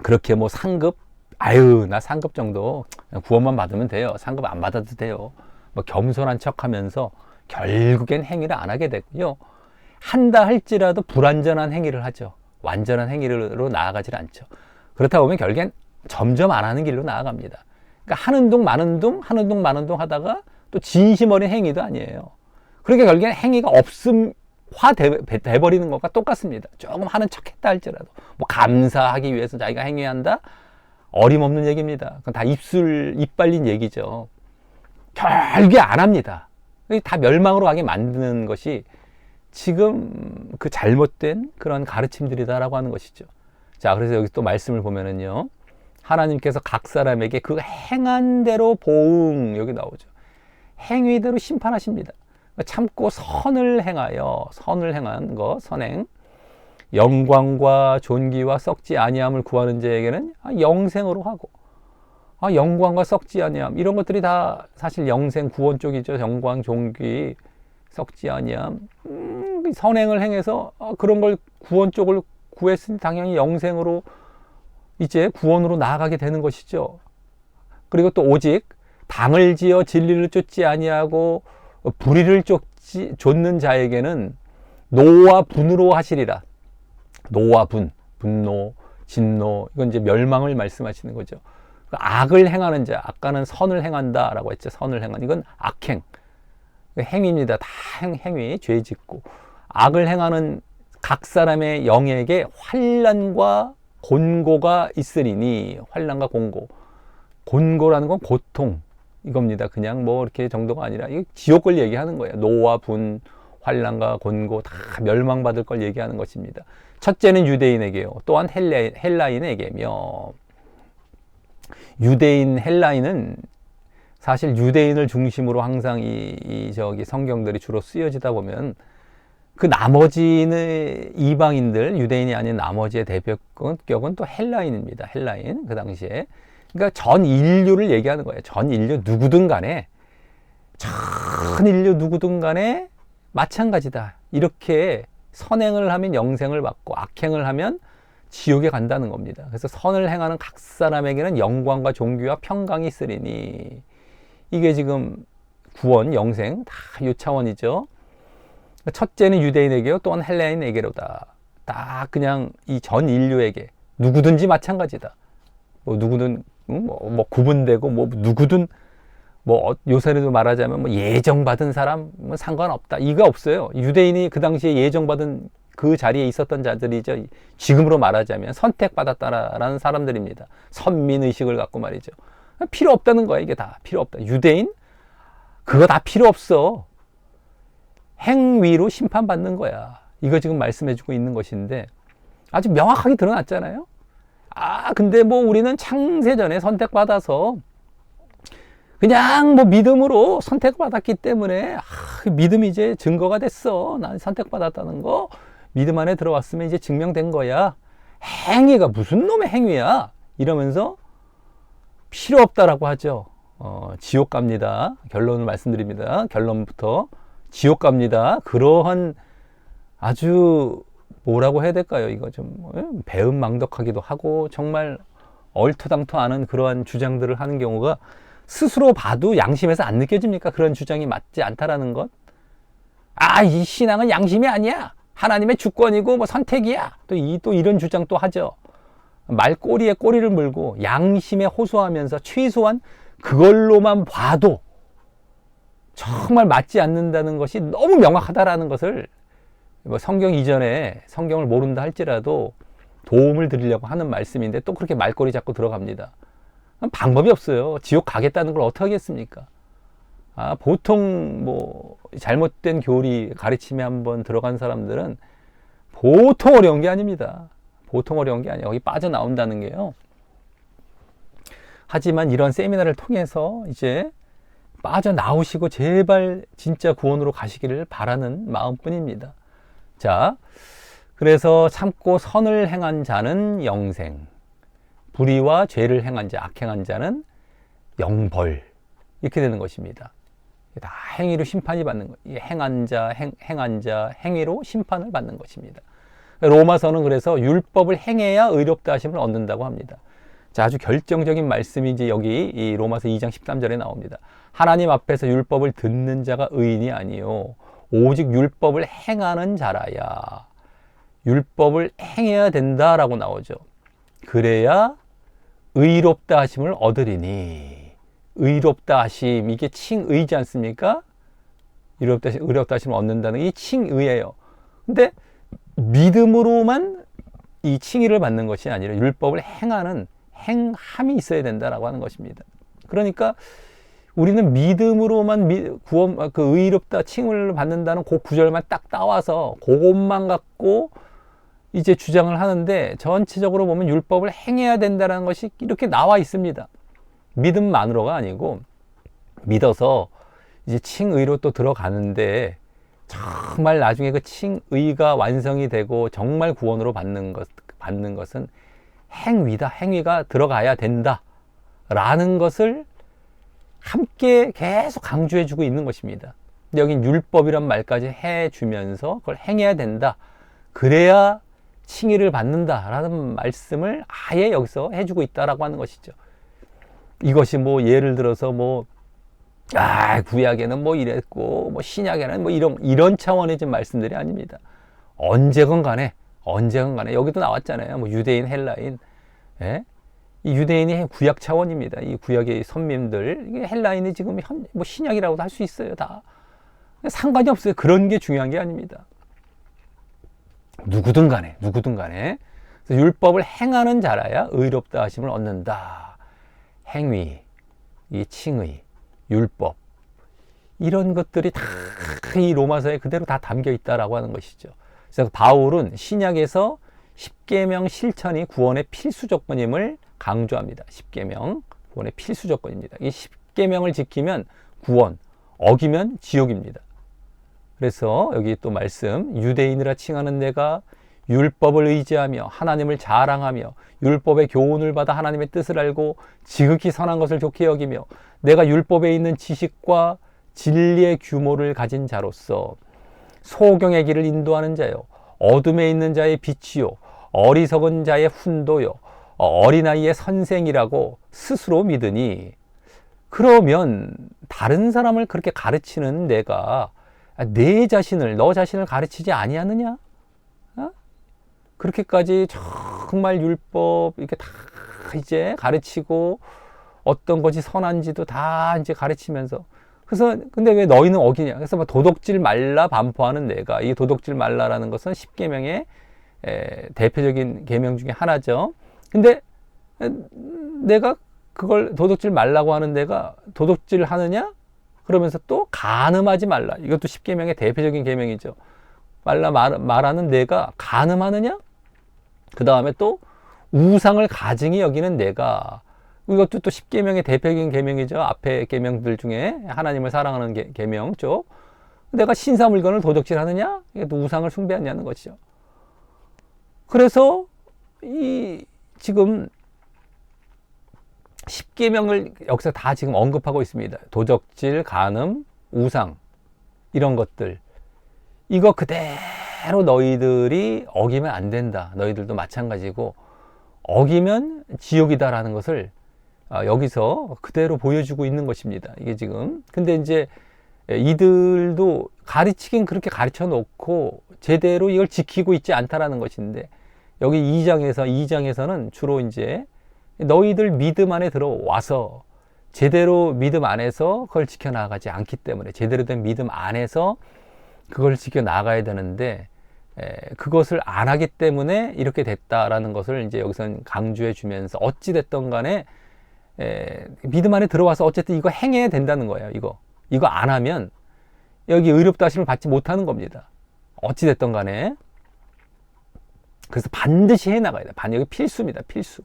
그렇게 뭐 상급, 아유 나 상급 정도 구원만 받으면 돼요, 상급 안 받아도 돼요, 뭐 겸손한 척하면서 결국엔 행위를 안 하게 되고요. 한다 할지라도 불완전한 행위를 하죠. 완전한 행위로 나아가질 않죠. 그렇다 보면 결국엔 점점 안 하는 길로 나아갑니다. 그러니까 하는 둥 마는 둥, 하는 둥 마는 둥 하다가 또 진심 어린 행위도 아니에요. 그러니까 결국엔 행위가 없음화 돼버리는 것과 똑같습니다. 조금 하는 척 했다 할지라도 뭐 감사하기 위해서 자기가 행위한다? 어림없는 얘기입니다. 그건 다 입 발린 얘기죠. 결국에 안 합니다. 다 멸망으로 가게 만드는 것이 지금 그 잘못된 그런 가르침들이다라고 하는 것이죠. 자, 그래서 여기 또 말씀을 보면은요, 하나님께서 각 사람에게 그 행한 대로 보응, 여기 나오죠. 행위대로 심판하십니다. 참고 선을 행하여, 선을 행한 거, 선행, 영광과 존귀와 썩지 아니함을 구하는 자에게는 영생으로 하고, 영광과 썩지 아니함, 이런 것들이 다 사실 영생 구원 쪽이죠. 영광, 존귀, 썩지 아니함. 선행을 행해서 그런 걸 구원 쪽을 구했으니 당연히 영생으로 이제 구원으로 나아가게 되는 것이죠. 그리고 또 오직 당을 지어 진리를 쫓지 아니하고 불의를 쫓는 자에게는 노와 분으로 하시리라. 노와 분, 분노, 진노, 이건 이제 멸망을 말씀하시는 거죠. 악을 행하는 자, 아까는 선을 행한다라고 했죠. 선을 행한, 이건 악행, 행위입니다. 다 행위, 죄 짓고. 악을 행하는 각 사람의 영에게 환난과 곤고가 있으리니, 환난과 곤고. 곤고라는 건 고통, 이겁니다. 그냥 뭐 이렇게 정도가 아니라 이 지옥을 얘기하는 거예요. 노와 분, 환난과 곤고 다 멸망받을 걸 얘기하는 것입니다. 첫째는 유대인에게요. 또한 헬라인에게며. 유대인, 헬라인은 사실 유대인을 중심으로 항상 저기 성경들이 주로 쓰여지다 보면 그 나머지는 이방인들, 유대인이 아닌 나머지의 대표격은 또 헬라인입니다. 헬라인, 그 당시에. 그러니까 전 인류를 얘기하는 거예요. 전 인류 누구든 간에, 전 인류 누구든 간에 마찬가지다. 이렇게 선행을 하면 영생을 받고 악행을 하면 지옥에 간다는 겁니다. 그래서 선을 행하는 각 사람에게는 영광과 존귀와 평강이 있으리니, 이게 지금 구원, 영생 다 이 차원이죠. 첫째는 유대인에게요, 또한 헬라인에게로다. 딱 그냥 이 전 인류에게 누구든지 마찬가지다. 뭐 누구든 뭐 구분되고 뭐 누구든 뭐 요새도 말하자면 뭐 예정받은 사람 뭐 상관없다. 이거 없어요. 유대인이 그 당시에 예정받은 그 자리에 있었던 자들이죠. 지금으로 말하자면 선택받았다라는 사람들입니다. 선민의식을 갖고 말이죠. 필요 없다는 거야. 이게 다 필요 없다. 유대인? 그거 다 필요 없어. 행위로 심판받는 거야. 이거 지금 말씀해주고 있는 것인데 아주 명확하게 드러났잖아요. 근데 뭐 우리는 창세전에 선택받아서 그냥 뭐 믿음으로 선택받았기 때문에 믿음이 이제 증거가 됐어. 난 선택받았다는 거 믿음 안에 들어왔으면 이제 증명된 거야. 행위가 무슨 놈의 행위야? 이러면서 필요 없다라고 하죠. 지옥 갑니다. 결론을 말씀드립니다. 결론부터 지옥 갑니다. 그러한 아주 뭐라고 해야 될까요? 이거 좀 배은망덕하기도 하고 정말 얼토당토 않은 그러한 주장들을 하는 경우가 스스로 봐도 양심에서 안 느껴집니까? 그런 주장이 맞지 않다라는 것. 아, 이 신앙은 양심이 아니야. 하나님의 주권이고 뭐 선택이야. 또 이런 주장 또 하죠. 말꼬리에 꼬리를 물고 양심에 호소하면서 최소한 그걸로만 봐도 정말 맞지 않는다는 것이 너무 명확하다라는 것을 뭐 성경 이전에 성경을 모른다 할지라도 도움을 드리려고 하는 말씀인데 또 그렇게 말꼬리 잡고 들어갑니다. 방법이 없어요. 지옥 가겠다는 걸 어떻게 하겠습니까? 보통 뭐 잘못된 교리 가르침에 한번 들어간 사람들은 보통 어려운 게 아닙니다. 보통 어려운 게 아니에요. 여기 빠져나온다는 게요. 하지만 이런 세미나를 통해서 이제 빠져나오시고 제발 진짜 구원으로 가시기를 바라는 마음뿐입니다. 자, 그래서 참고 선을 행한 자는 영생, 불의와 죄를 행한 자, 악행한 자는 영벌, 이렇게 되는 것입니다. 다 행위로 심판이 받는 거예요. 행한 자, 행한 자, 행위로 심판을 받는 것입니다. 로마서는 그래서 율법을 행해야 의롭다 하심을 얻는다고 합니다. 자, 아주 결정적인 말씀이 이제 여기 이 로마서 2장 13절에 나옵니다. 하나님 앞에서 율법을 듣는 자가 의인이 아니요 오직 율법을 행하는 자라야. 율법을 행해야 된다라고 나오죠. 그래야 의롭다 하심을 얻으리니. 의롭다 하심, 이게 칭의지 않습니까? 의롭다 하심을 얻는다는 이 칭의예요. 근데 믿음으로만 이 칭의를 받는 것이 아니라 율법을 행하는 행함이 있어야 된다라고 하는 것입니다. 그러니까 우리는 믿음으로만 구원, 그 의롭다 칭을 받는다는 그 구절만 딱 따와서 그것만 갖고 이제 주장을 하는데 전체적으로 보면 율법을 행해야 된다는 것이 이렇게 나와 있습니다. 믿음만으로가 아니고 믿어서 이제 칭의로 또 들어가는데 정말 나중에 그 칭의가 완성이 되고 정말 구원으로 받는 것은 행위다. 행위가 들어가야 된다. 라는 것을 함께 계속 강조해 주고 있는 것입니다. 여긴 율법이란 말까지 해주면서 그걸 행해야 된다. 그래야 칭의를 받는다. 라는 말씀을 아예 여기서 해주고 있다라고 하는 것이죠. 이것이 뭐 예를 들어서 뭐 구약에는 뭐 이랬고 뭐 신약에는 뭐 이런 차원의 좀 말씀들이 아닙니다. 언제건 간에 여기도 나왔잖아요. 뭐 유대인, 헬라인. 예? 이 유대인이 구약 차원입니다. 이 구약의 선민들, 이게 헬라인이 지금 뭐 신약이라고도 할 수 있어요. 다 상관이 없어요. 그런 게 중요한 게 아닙니다. 누구든 간에 그래서 율법을 행하는 자라야 의롭다 하심을 얻는다. 행위, 이 칭의, 율법, 이런 것들이 다 이 로마서에 그대로 다 담겨 있다라고 하는 것이죠. 그래서 바울은 신약에서 십계명 실천이 구원의 필수 조건임을 강조합니다. 십계명 구원의 필수 조건입니다. 이 십계명을 지키면 구원, 어기면 지옥입니다. 그래서 여기 또 말씀, 유대인이라 칭하는 내가 율법을 의지하며 하나님을 자랑하며 율법의 교훈을 받아 하나님의 뜻을 알고 지극히 선한 것을 좋게 여기며 내가 율법에 있는 지식과 진리의 규모를 가진 자로서 소경의 길을 인도하는 자요, 어둠에 있는 자의 빛이요, 어리석은 자의 훈도요, 어린아이의 선생이라고 스스로 믿으니, 그러면 다른 사람을 그렇게 가르치는 내가 너 자신을 가르치지 아니하느냐? 그렇게까지 정말 율법 이렇게 다 이제 가르치고 어떤 것이 선한지도 다 이제 가르치면서, 그래서 근데 왜 너희는 어기냐? 그래서 뭐 도덕질 말라 반포하는 내가, 이 도덕질 말라라는 것은 십계명의 대표적인 계명 중에 하나죠. 근데 내가 그걸 도덕질 말라고 하는 내가 도덕질 하느냐? 그러면서 또 간음하지 말라. 이것도 십계명의 대표적인 계명이죠. 말하는 내가 간음하느냐? 그 다음에 또 우상을 가증히 여기는 내가, 이것도 또 십계명의 대표적인 계명이죠. 앞에 계명들 중에 하나님을 사랑하는 계명 쪽. 내가 신사물건을 도적질하느냐? 이게 또 우상을 숭배하냐는 것이죠. 그래서 이 지금 십계명을 여기서 다 지금 언급하고 있습니다. 도적질, 간음, 우상, 이런 것들. 이거 그대로 너희들이 어기면 안 된다. 너희들도 마찬가지고 어기면 지옥이다라는 것을 여기서 그대로 보여주고 있는 것입니다. 이게 지금. 근데 이제 이들도 가르치긴 그렇게 가르쳐 놓고 제대로 이걸 지키고 있지 않다라는 것인데, 여기 2장에서는 주로 이제 너희들 믿음 안에 들어와서 제대로 믿음 안에서 그걸 지켜나가지 않기 때문에, 제대로 된 믿음 안에서 그걸 지켜나가야 되는데 그것을 안 하기 때문에 이렇게 됐다라는 것을 이제 여기서는 강조해 주면서, 어찌 됐던 간에 믿음 안에 들어와서 어쨌든 이거 행해야 된다는 거예요. 이거 안 하면 여기 의롭다 하심을 받지 못하는 겁니다. 어찌 됐던 간에. 그래서 반드시 해나가야 돼요. 여기 필수입니다. 필수.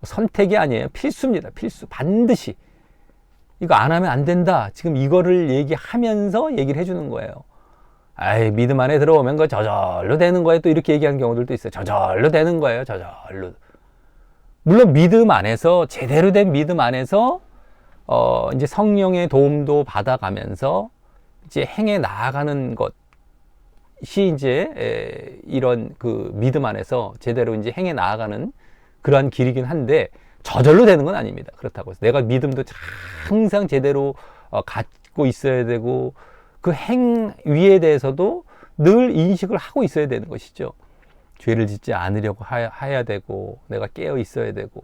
선택이 아니에요. 필수입니다. 필수. 반드시. 이거 안 하면 안 된다. 지금 이거를 얘기하면서 얘기를 해주는 거예요. 아이, 믿음 안에 들어오면 그 저절로 되는 거예요. 또 이렇게 얘기하는 경우들도 있어요. 저절로 되는 거예요. 저절로. 물론 믿음 안에서, 제대로 된 믿음 안에서 이제 성령의 도움도 받아가면서 이제 행해 나아가는 것이 이제 이런 그 믿음 안에서 제대로 이제 행해 나아가는 그러한 길이긴 한데, 저절로 되는 건 아닙니다. 그렇다고 해서 내가 믿음도 항상 제대로 갖고 있어야 되고, 그 행위에 대해서도 늘 인식을 하고 있어야 되는 것이죠. 죄를 짓지 않으려고 해야 되고, 내가 깨어 있어야 되고.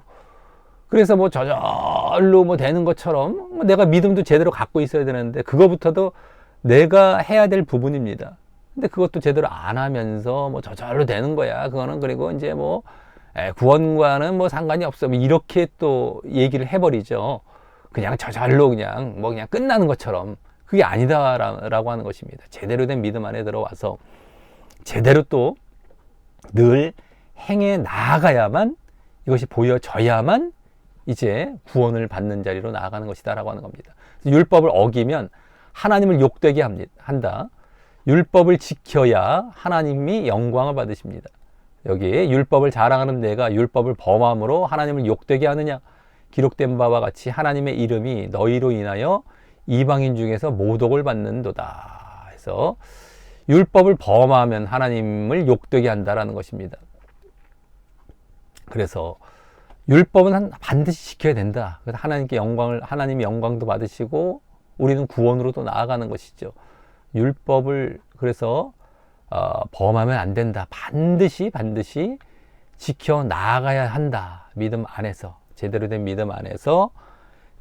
그래서 뭐 저절로 뭐 되는 것처럼 내가 믿음도 제대로 갖고 있어야 되는데, 그거부터도 내가 해야 될 부분입니다. 근데 그것도 제대로 안 하면서 뭐 저절로 되는 거야. 그거는, 그리고 이제 뭐 구원과는 뭐 상관이 없어. 뭐 이렇게 또 얘기를 해버리죠. 그냥 저절로 그냥 뭐 그냥 끝나는 것처럼. 그게 아니다라고 하는 것입니다. 제대로 된 믿음 안에 들어와서 제대로 또 늘 행해 나아가야만, 이것이 보여져야만 이제 구원을 받는 자리로 나아가는 것이다라고 하는 겁니다. 율법을 어기면 하나님을 욕되게 한다. 율법을 지켜야 하나님이 영광을 받으십니다. 여기 율법을 자랑하는 내가 율법을 범함으로 하나님을 욕되게 하느냐? 기록된 바와 같이 하나님의 이름이 너희로 인하여 이방인 중에서 모독을 받는도다. 해서 율법을 범하면 하나님을 욕되게 한다라는 것입니다. 그래서 율법은 반드시 지켜야 된다. 그래서 하나님이 영광도 받으시고 우리는 구원으로도 나아가는 것이죠. 율법을 그래서 범하면 안 된다. 반드시 지켜 나아가야 한다. 믿음 안에서, 제대로 된 믿음 안에서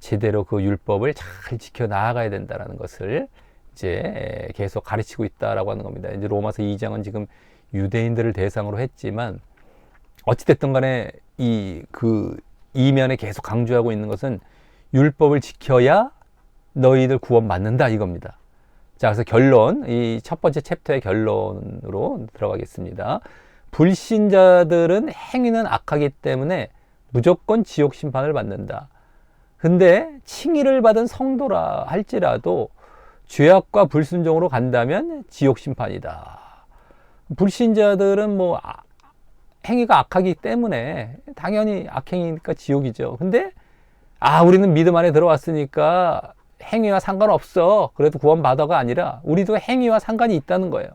제대로 그 율법을 잘 지켜 나아가야 된다라는 것을 이제 계속 가르치고 있다라고 하는 겁니다. 이제 로마서 2장은 지금 유대인들을 대상으로 했지만, 어찌됐든 간에 이면에 계속 강조하고 있는 것은 율법을 지켜야 너희들 구원 받는다 이겁니다. 자, 그래서 결론, 이 첫 번째 챕터의 결론으로 들어가겠습니다. 불신자들은 행위는 악하기 때문에 무조건 지옥 심판을 받는다. 근데 칭의를 받은 성도라 할지라도 죄악과 불순종으로 간다면 지옥 심판이다. 불신자들은 뭐 행위가 악하기 때문에 당연히 악행이니까 지옥이죠. 근데 우리는 믿음 안에 들어왔으니까 행위와 상관없어. 그래도 구원받아가 아니라 우리도 행위와 상관이 있다는 거예요.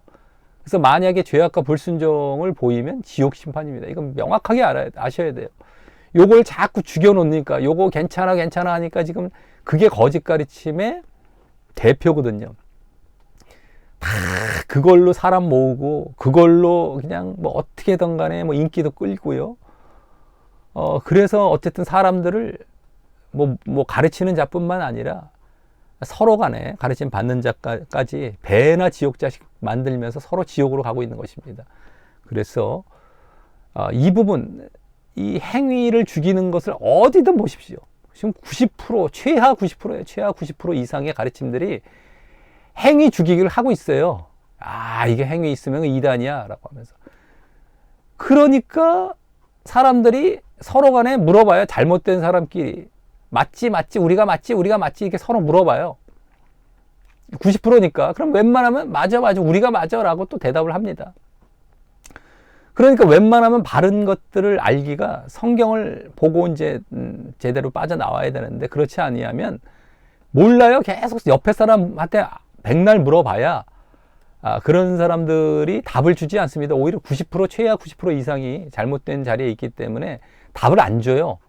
그래서 만약에 죄악과 불순종을 보이면 지옥 심판입니다. 이건 명확하게 아셔야 돼요. 요걸 자꾸 죽여놓으니까, 요거 괜찮아 하니까 지금 그게 거짓 가르침의 대표거든요. 다 그걸로 사람 모으고, 그걸로 그냥 뭐 어떻게든 간에 뭐 인기도 끌고요. 그래서 어쨌든 사람들을 뭐 가르치는 자뿐만 아니라 서로 간에 가르침 받는 자까지 배나 지옥자식 만들면서 서로 지옥으로 가고 있는 것입니다. 그래서 이 부분, 이 행위를 죽이는 것을 어디든 보십시오. 지금 90%, 최하 90%예요. 최하 90% 이상의 가르침들이 행위 죽이기를 하고 있어요. 이게 행위 있으면 이단이야 라고 하면서. 그러니까 사람들이 서로 간에 물어봐요. 잘못된 사람끼리. 맞지, 우리가 맞지 이렇게 서로 물어봐요. 90%니까. 그럼 웬만하면 맞아, 우리가 맞아 라고 또 대답을 합니다. 그러니까 웬만하면 바른 것들을 알기가 성경을 보고 이제 제대로 빠져나와야 되는데, 그렇지 아니하면 몰라요. 계속 옆에 사람한테 백날 물어봐야 그런 사람들이 답을 주지 않습니다. 오히려 90% 최하 90% 이상이 잘못된 자리에 있기 때문에 답을 안 줘요.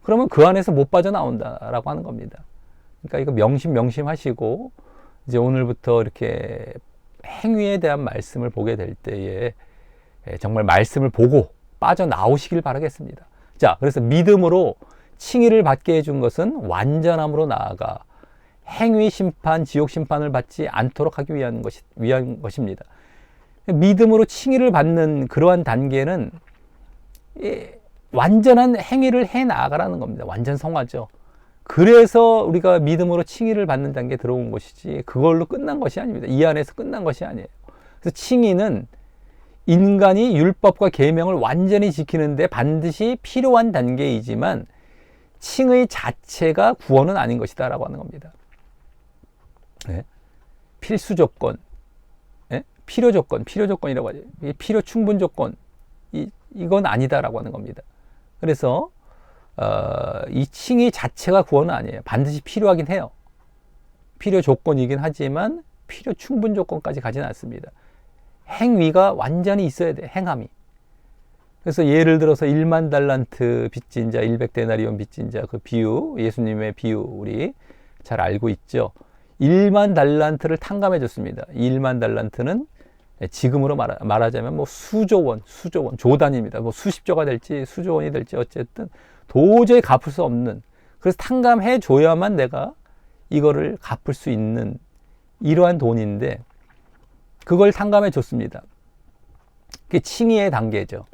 그러면 그 안에서 못 빠져나온다라고 하는 겁니다. 그러니까 이거 명심하시고 이제 오늘부터 이렇게 행위에 대한 말씀을 보게 될 때에 정말 말씀을 보고 빠져나오시길 바라겠습니다. 자, 그래서 믿음으로 칭의를 받게 해준 것은 완전함으로 나아가 행위 심판, 지옥 심판을 받지 않도록 하기 위한 것입니다. 믿음으로 칭의를 받는 그러한 단계는 완전한 행위를 해 나가라는 겁니다. 완전 성화죠. 그래서 우리가 믿음으로 칭의를 받는 단계에 들어온 것이지 그걸로 끝난 것이 아닙니다. 이 안에서 끝난 것이 아니에요. 그래서 칭의는 인간이 율법과 계명을 완전히 지키는데 반드시 필요한 단계이지만 칭의 자체가 구원은 아닌 것이다 라고 하는 겁니다. 네? 필수 조건, 네? 필요 조건이라고 하죠. 필요 충분 조건, 이건 아니다라고 하는 겁니다. 그래서 이 칭의 자체가 구원은 아니에요. 반드시 필요하긴 해요. 필요 조건이긴 하지만 필요 충분 조건까지 가지는 않습니다. 행위가 완전히 있어야 돼, 행함이. 그래서 예를 들어서 1만 달란트 빚진 자, 100데나리온 빚진 자, 그 비유, 예수님의 비유 우리 잘 알고 있죠. 1만 달란트를 탕감해 줬습니다. 1만 달란트는 지금으로 말하자면 뭐 수조 원, 조단입니다. 뭐 수십조가 될지 수조 원이 될지 어쨌든 도저히 갚을 수 없는, 그래서 탕감해 줘야만 내가 이거를 갚을 수 있는 이러한 돈인데 그걸 탕감해 줬습니다. 그게 칭의의 단계죠.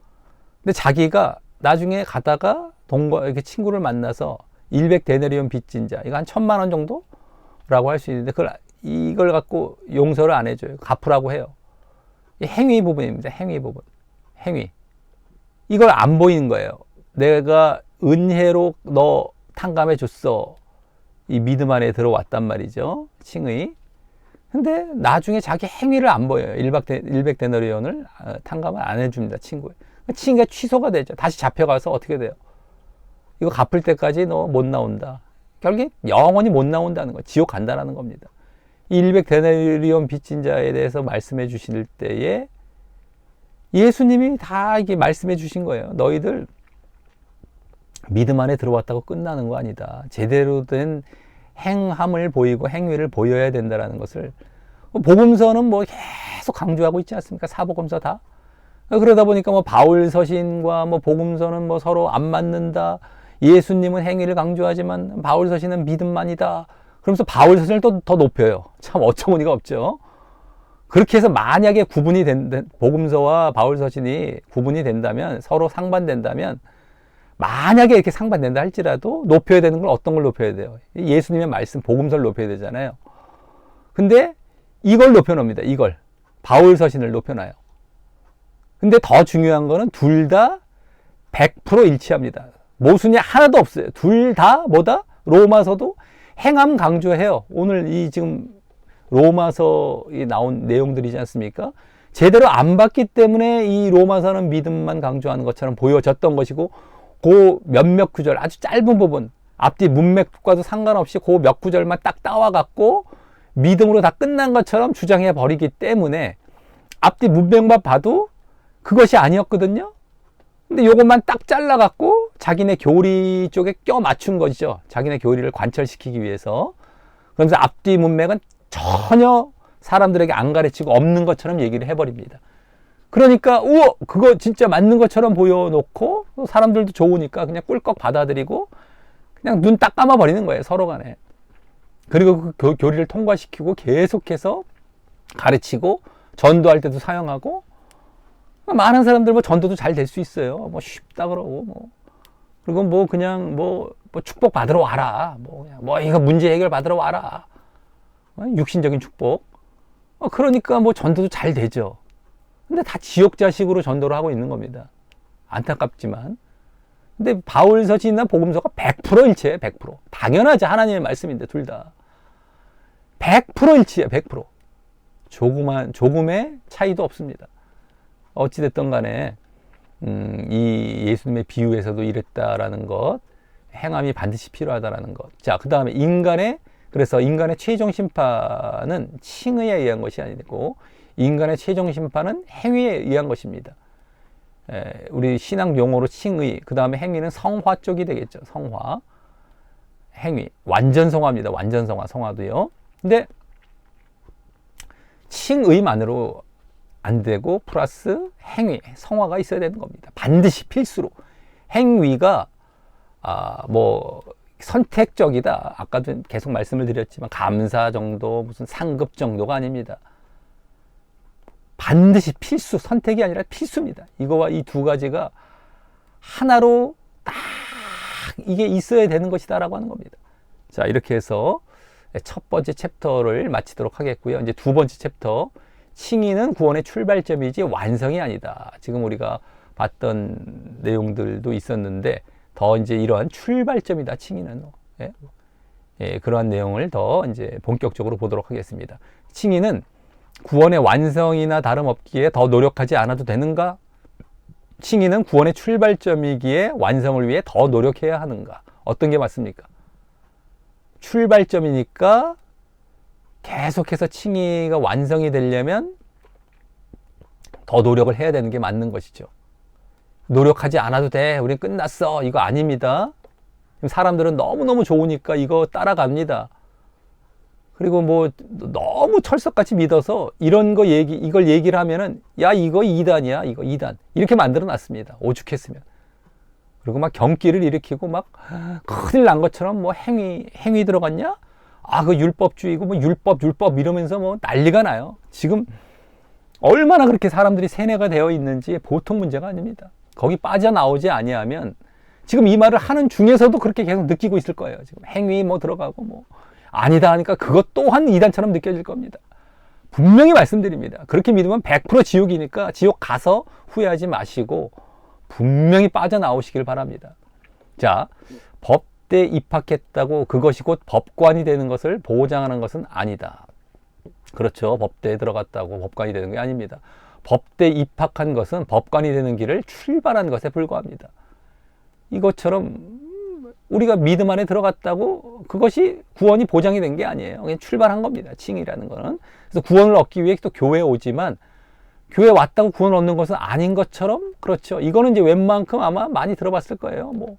근데 자기가 나중에 가다가 이렇게 친구를 만나서 100데나리온 빚진 자, 이거 한 1,000만 원 정도라고 할 수 있는데 이걸 갖고 용서를 안 해줘요. 갚으라고 해요. 행위 부분입니다. 행위 부분. 행위. 이걸 안 보이는 거예요. 내가 은혜로 너 탕감해 줬어. 이 믿음 안에 들어왔단 말이죠. 칭의. 근데 나중에 자기 행위를 안 보여요. 100데나리온을 탕감을 안 해줍니다. 친구에. 칭의가 취소가 되죠. 다시 잡혀가서 어떻게 돼요? 이거 갚을 때까지 너 못 나온다. 결국에 영원히 못 나온다는 거, 지옥 간다라는 겁니다. 100데나리온 빚진 자에 대해서 말씀해 주실 때에 예수님이 다 이게 말씀해 주신 거예요. 너희들 믿음 안에 들어왔다고 끝나는 거 아니다. 제대로 된 행함을 보이고 행위를 보여야 된다는 것을 복음서는 뭐 계속 강조하고 있지 않습니까? 사복음서 다. 그러다 보니까 뭐 바울 서신과 뭐 복음서는 뭐 서로 안 맞는다. 예수님은 행위를 강조하지만 바울 서신은 믿음만이다. 그러면서 바울 서신을 또 더 높여요. 참 어처구니가 없죠. 그렇게 해서 만약에 복음서와 바울 서신이 구분이 된다면, 서로 상반된다면, 만약에 이렇게 상반된다 할지라도 높여야 되는 걸 어떤 걸 높여야 돼요? 예수님의 말씀, 복음서를 높여야 되잖아요. 근데 이걸 높여놓습니다. 이걸. 바울 서신을 높여놔요. 근데 더 중요한 거는 둘 다 100% 일치합니다. 모순이 하나도 없어요. 둘 다 뭐다? 로마서도 행함 강조해요. 오늘 이 지금 로마서에 나온 내용들이지 않습니까? 제대로 안 봤기 때문에 이 로마서는 믿음만 강조하는 것처럼 보여졌던 것이고, 그 몇몇 구절, 아주 짧은 부분, 앞뒤 문맥과도 상관없이 그 몇 구절만 딱 따와갖고 믿음으로 다 끝난 것처럼 주장해 버리기 때문에 앞뒤 문맥만 봐도 그것이 아니었거든요. 근데 요것만 딱 잘라갖고 자기네 교리 쪽에 껴 맞춘 것이죠. 자기네 교리를 관철시키기 위해서. 그러면서 앞뒤 문맥은 전혀 사람들에게 안 가르치고 없는 것처럼 얘기를 해버립니다. 그러니까 우와, 그거 진짜 맞는 것처럼 보여놓고 사람들도 좋으니까 그냥 꿀꺽 받아들이고 그냥 눈 딱 감아버리는 거예요, 서로 간에. 그리고 그 교리를 통과시키고 계속해서 가르치고 전도할 때도 사용하고, 많은 사람들 뭐 전도도 잘 될 수 있어요. 뭐 쉽다 그러고 뭐. 그리고 뭐 그냥 뭐 축복 받으러 와라. 뭐 이거 문제 해결 받으러 와라. 육신적인 축복. 그러니까 뭐 전도도 잘 되죠. 근데 다 지옥 자식으로 전도를 하고 있는 겁니다. 안타깝지만. 근데 바울 서신이나 복음서가 100% 일치해요. 100%. 당연하지. 하나님의 말씀인데 둘 다. 100% 일치해요. 100%. 조금의 차이도 없습니다. 어찌됐든 간에 이 예수님의 비유에서도 이랬다라는 것, 행함이 반드시 필요하다라는 것. 자, 그 다음에 인간의 그래서 인간의 최종 심판은 칭의에 의한 것이 아니고 인간의 최종 심판은 행위에 의한 것입니다. 우리 신앙 용어로 칭의, 그 다음에 행위는 성화 쪽이 되겠죠. 성화, 행위, 완전 성화입니다. 완전 성화, 성화도요. 근데 칭의만으로 안 되고 플러스 행위, 성화가 있어야 되는 겁니다. 반드시 필수로. 행위가 뭐 선택적이다. 아까도 계속 말씀을 드렸지만 감사 정도, 무슨 상급 정도가 아닙니다. 반드시 필수, 선택이 아니라 필수입니다. 이거와 이 두 가지가 하나로 딱 이게 있어야 되는 것이다 라고 하는 겁니다. 자, 이렇게 해서 첫 번째 챕터를 마치도록 하겠고요. 이제 두 번째 챕터, 칭의는 구원의 출발점이지 완성이 아니다. 지금 우리가 봤던 내용들도 있었는데 더 이제 이러한 출발점이다. 칭의는 그러한 내용을 더 이제 본격적으로 보도록 하겠습니다. 칭의는 구원의 완성이나 다름없기에 더 노력하지 않아도 되는가? 칭의는 구원의 출발점이기에 완성을 위해 더 노력해야 하는가? 어떤 게 맞습니까? 출발점이니까 계속해서 칭의가 완성이 되려면 더 노력을 해야 되는 게 맞는 것이죠. 노력하지 않아도 돼. 우린 끝났어. 이거 아닙니다. 사람들은 너무너무 좋으니까 이거 따라갑니다. 그리고 뭐 너무 철석같이 믿어서 이걸 얘기를 하면은 야, 이거 2단이야. 이거 2단. 이렇게 만들어 놨습니다. 오죽했으면. 그리고 막 경기를 일으키고 막 큰일 난 것처럼 뭐 행위 들어갔냐? 그 율법주의고 뭐 율법 이러면서 뭐 난리가 나요. 지금 얼마나 그렇게 사람들이 세뇌가 되어 있는지 보통 문제가 아닙니다. 거기 빠져나오지 아니하면 지금 이 말을 하는 중에서도 그렇게 계속 느끼고 있을 거예요. 지금 행위 뭐 들어가고 뭐 아니다 하니까 그것 또한 이단처럼 느껴질 겁니다. 분명히 말씀드립니다. 그렇게 믿으면 100% 지옥이니까 지옥 가서 후회하지 마시고 분명히 빠져나오시길 바랍니다. 자, 법대에 입학했다고 그것이 곧 법관이 되는 것을 보장하는 것은 아니다. 그렇죠. 법대에 들어갔다고 법관이 되는 게 아닙니다. 법대에 입학한 것은 법관이 되는 길을 출발한 것에 불과합니다. 이것처럼 우리가 믿음 안에 들어갔다고 그것이 구원이 보장이 된 게 아니에요. 그냥 출발한 겁니다. 칭의라는 거는. 그래서 구원을 얻기 위해 또 교회에 오지만 교회에 왔다고 구원을 얻는 것은 아닌 것처럼, 그렇죠. 이거는 이제 웬만큼 아마 많이 들어봤을 거예요. 뭐,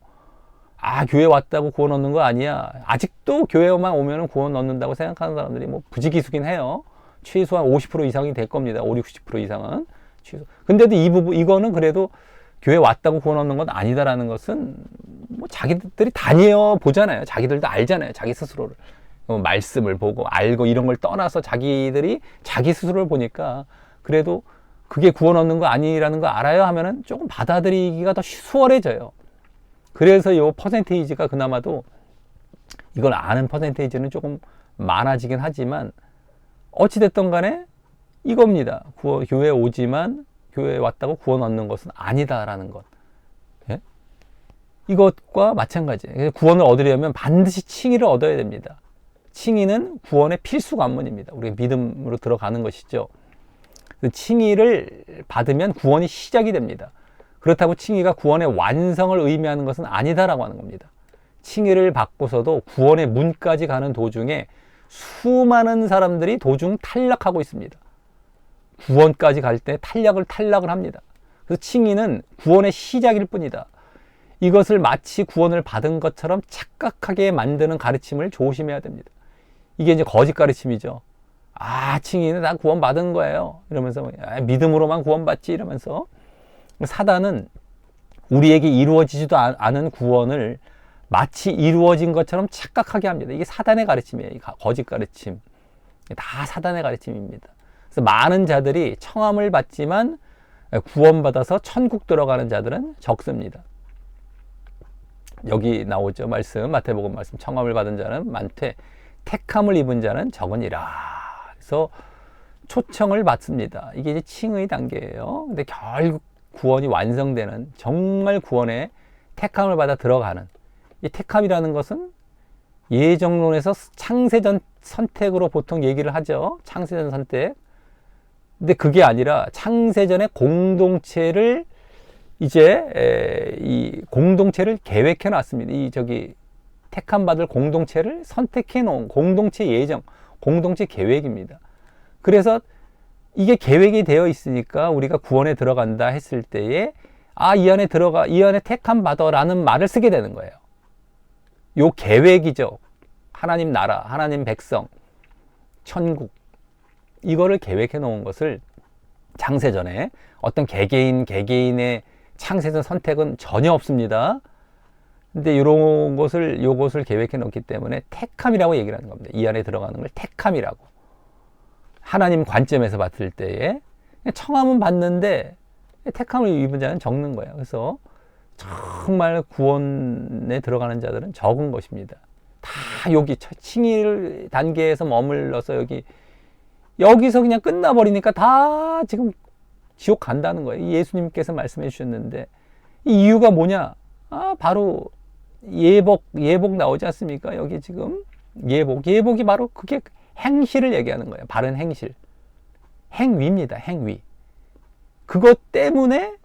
교회에 왔다고 구원 얻는 거 아니야. 아직도 교회에만 오면 구원 얻는다고 생각하는 사람들이 뭐 부지기수긴 해요. 최소한 50% 이상이 될 겁니다. 50, 60% 이상은. 근데도 이거는 그래도 교회 왔다고 구원 얻는 건 아니다라는 것은 뭐 자기들이 다녀 보잖아요. 자기들도 알잖아요. 자기 스스로를. 말씀을 보고 알고 이런 걸 떠나서 자기들이 자기 스스로를 보니까 그래도 그게 구원 얻는 거 아니라는 거 알아요 하면은 조금 받아들이기가 더 수월해져요. 그래서 이 퍼센테이지가 그나마도 이걸 아는 퍼센테이지는 조금 많아지긴 하지만 어찌됐든 간에 이겁니다. 교회에 오지만 교회에 왔다고 구원 얻는 것은 아니다라는 것. 예? 이것과 마찬가지. 구원을 얻으려면 반드시 칭의를 얻어야 됩니다. 칭의는 구원의 필수 관문입니다. 우리가 믿음으로 들어가는 것이죠. 칭의를 받으면 구원이 시작이 됩니다. 그렇다고 칭의가 구원의 완성을 의미하는 것은 아니다라고 하는 겁니다. 칭의를 받고서도 구원의 문까지 가는 도중에 수많은 사람들이 도중 탈락하고 있습니다. 구원까지 갈 때 탈락을 합니다. 그래서 칭의는 구원의 시작일 뿐이다. 이것을 마치 구원을 받은 것처럼 착각하게 만드는 가르침을 조심해야 됩니다. 이게 이제 거짓 가르침이죠. 칭의는 다 구원 받은 거예요. 이러면서 믿음으로만 구원받지 이러면서 사단은 우리에게 이루어지지도 않은 구원을 마치 이루어진 것처럼 착각하게 합니다. 이게 사단의 가르침이에요. 이 거짓 가르침. 다 사단의 가르침입니다. 그래서 많은 자들이 청함을 받지만 구원받아서 천국 들어가는 자들은 적습니다. 여기 나오죠. 말씀, 마태복음 말씀. 청함을 받은 자는 많되 택함을 입은 자는 적으니라. 그래서 초청을 받습니다. 이게 이제 칭의 단계예요. 근데 결국 구원이 완성되는, 정말 구원에 택함을 받아 들어가는, 이 택함이라는 것은 예정론에서 창세전 선택으로 보통 얘기를 하죠. 창세전 선택. 근데 그게 아니라 창세전의 공동체를 이 공동체를 계획해 놨습니다. 택함 받을 공동체를 선택해 놓은 공동체 예정, 공동체 계획입니다. 그래서 이게 계획이 되어 있으니까 우리가 구원에 들어간다 했을 때에 이 안에 들어가, 이 안에 택함 받아라는 말을 쓰게 되는 거예요. 요 계획이죠. 하나님 나라, 하나님 백성, 천국, 이거를 계획해 놓은 것을 창세전에 어떤 개개인의 창세전 선택은 전혀 없습니다. 근데 요것을 계획해 놓기 때문에 택함이라고 얘기를 하는 겁니다. 이 안에 들어가는 걸 택함이라고. 하나님 관점에서 봤을 때에 청함은 받는데 택함을 입은 자는 적는 거예요. 그래서 정말 구원에 들어가는 자들은 적은 것입니다. 다 여기 칭의 단계에서 머물러서 여기서 그냥 끝나버리니까 다 지금 지옥 간다는 거예요. 예수님께서 말씀해 주셨는데 이 이유가 뭐냐? 바로 예복 나오지 않습니까? 여기 지금 예복이 바로 그게 행실을 얘기하는 거예요. 바른 행실. 행위입니다. 행위. 그것 때문에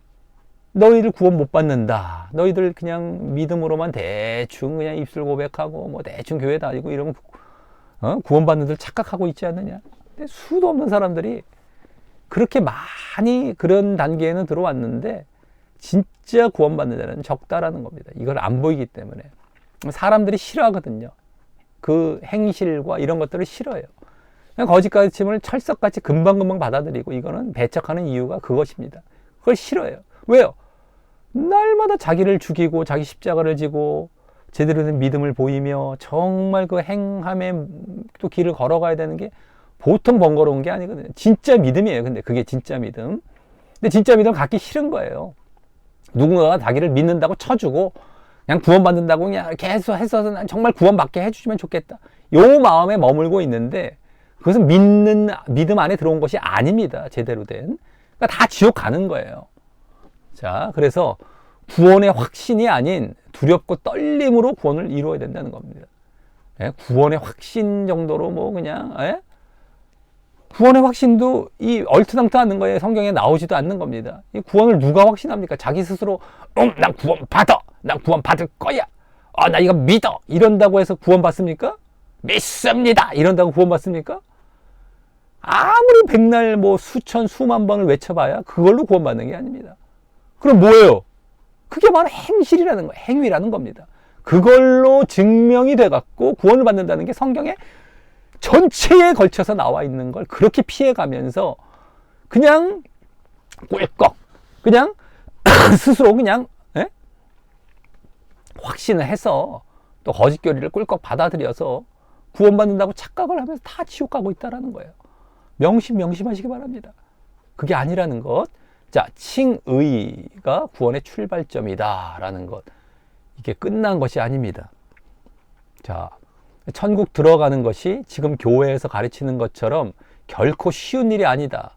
너희들 구원 못 받는다. 너희들 그냥 믿음으로만 대충 그냥 입술 고백하고 뭐 대충 교회 다니고 이러면 구원 받는 들 착각하고 있지 않느냐. 근데 수도 없는 사람들이 그렇게 많이 그런 단계에는 들어왔는데 진짜 구원 받는 자는 적다라는 겁니다. 이걸 안 보이기 때문에. 사람들이 싫어하거든요. 그 행실과 이런 것들을 싫어해요. 그냥 거짓가르침을 철석같이 금방금방 받아들이고 이거는 배척하는 이유가 그것입니다. 그걸 싫어해요. 왜요? 날마다 자기를 죽이고 자기 십자가를 지고 제대로 된 믿음을 보이며 정말 그 행함에 또 길을 걸어가야 되는 게 보통 번거로운 게 아니거든요. 진짜 믿음이에요. 근데 그게 진짜 믿음. 근데 진짜 믿음 갖기 싫은 거예요. 누군가가 자기를 믿는다고 쳐주고 그냥 구원받는다고 그냥 계속 해서 난 정말 구원받게 해주시면 좋겠다. 요 마음에 머물고 있는데 그것은 믿음 안에 들어온 것이 아닙니다. 제대로 된. 그러니까 다 지옥 가는 거예요. 자, 그래서 구원의 확신이 아닌 두렵고 떨림으로 구원을 이루어야 된다는 겁니다. 예? 구원의 확신 정도로 뭐 그냥 구원의 확신도 이 얼토당토 하는 거예요. 성경에 나오지도 않는 겁니다. 이 구원을 누가 확신합니까? 자기 스스로 난 구원 받아. 난 구원 받을 거야. 나 이거 믿어. 이런다고 해서 구원 받습니까? 믿습니다. 이런다고 구원 받습니까? 아무리 백날 뭐 수천 수만 번을 외쳐봐야 그걸로 구원 받는 게 아닙니다. 그럼 뭐예요? 그게 바로 행실이라는 거예요. 행위라는 겁니다. 그걸로 증명이 돼갖고 구원을 받는다는 게 성경에 전체에 걸쳐서 나와 있는 걸 그렇게 피해가면서 그냥 꿀꺽 그냥 스스로 그냥 확신을 해서 또 거짓교리를 꿀꺽 받아들여서 구원받는다고 착각을 하면서 다 지옥 가고 있다는 거예요. 명심하시기 바랍니다. 그게 아니라는 것. 자, 칭의가 구원의 출발점이다라는 것. 이게 끝난 것이 아닙니다. 자, 천국 들어가는 것이 지금 교회에서 가르치는 것처럼 결코 쉬운 일이 아니다.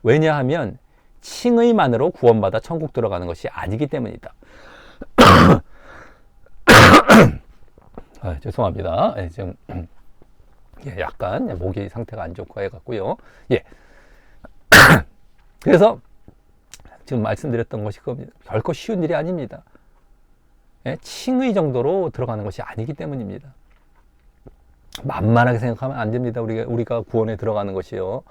왜냐하면 칭의만으로 구원받아 천국 들어가는 것이 아니기 때문이다. 죄송합니다. 지금 약간 목이 상태가 안 좋고 해갖고요. 그래서 지금 말씀드렸던 것이 결코 쉬운 일이 아닙니다. 칭의 정도로 들어가는 것이 아니기 때문입니다. 만만하게 생각하면 안 됩니다. 우리가 구원에 들어가는 것이요.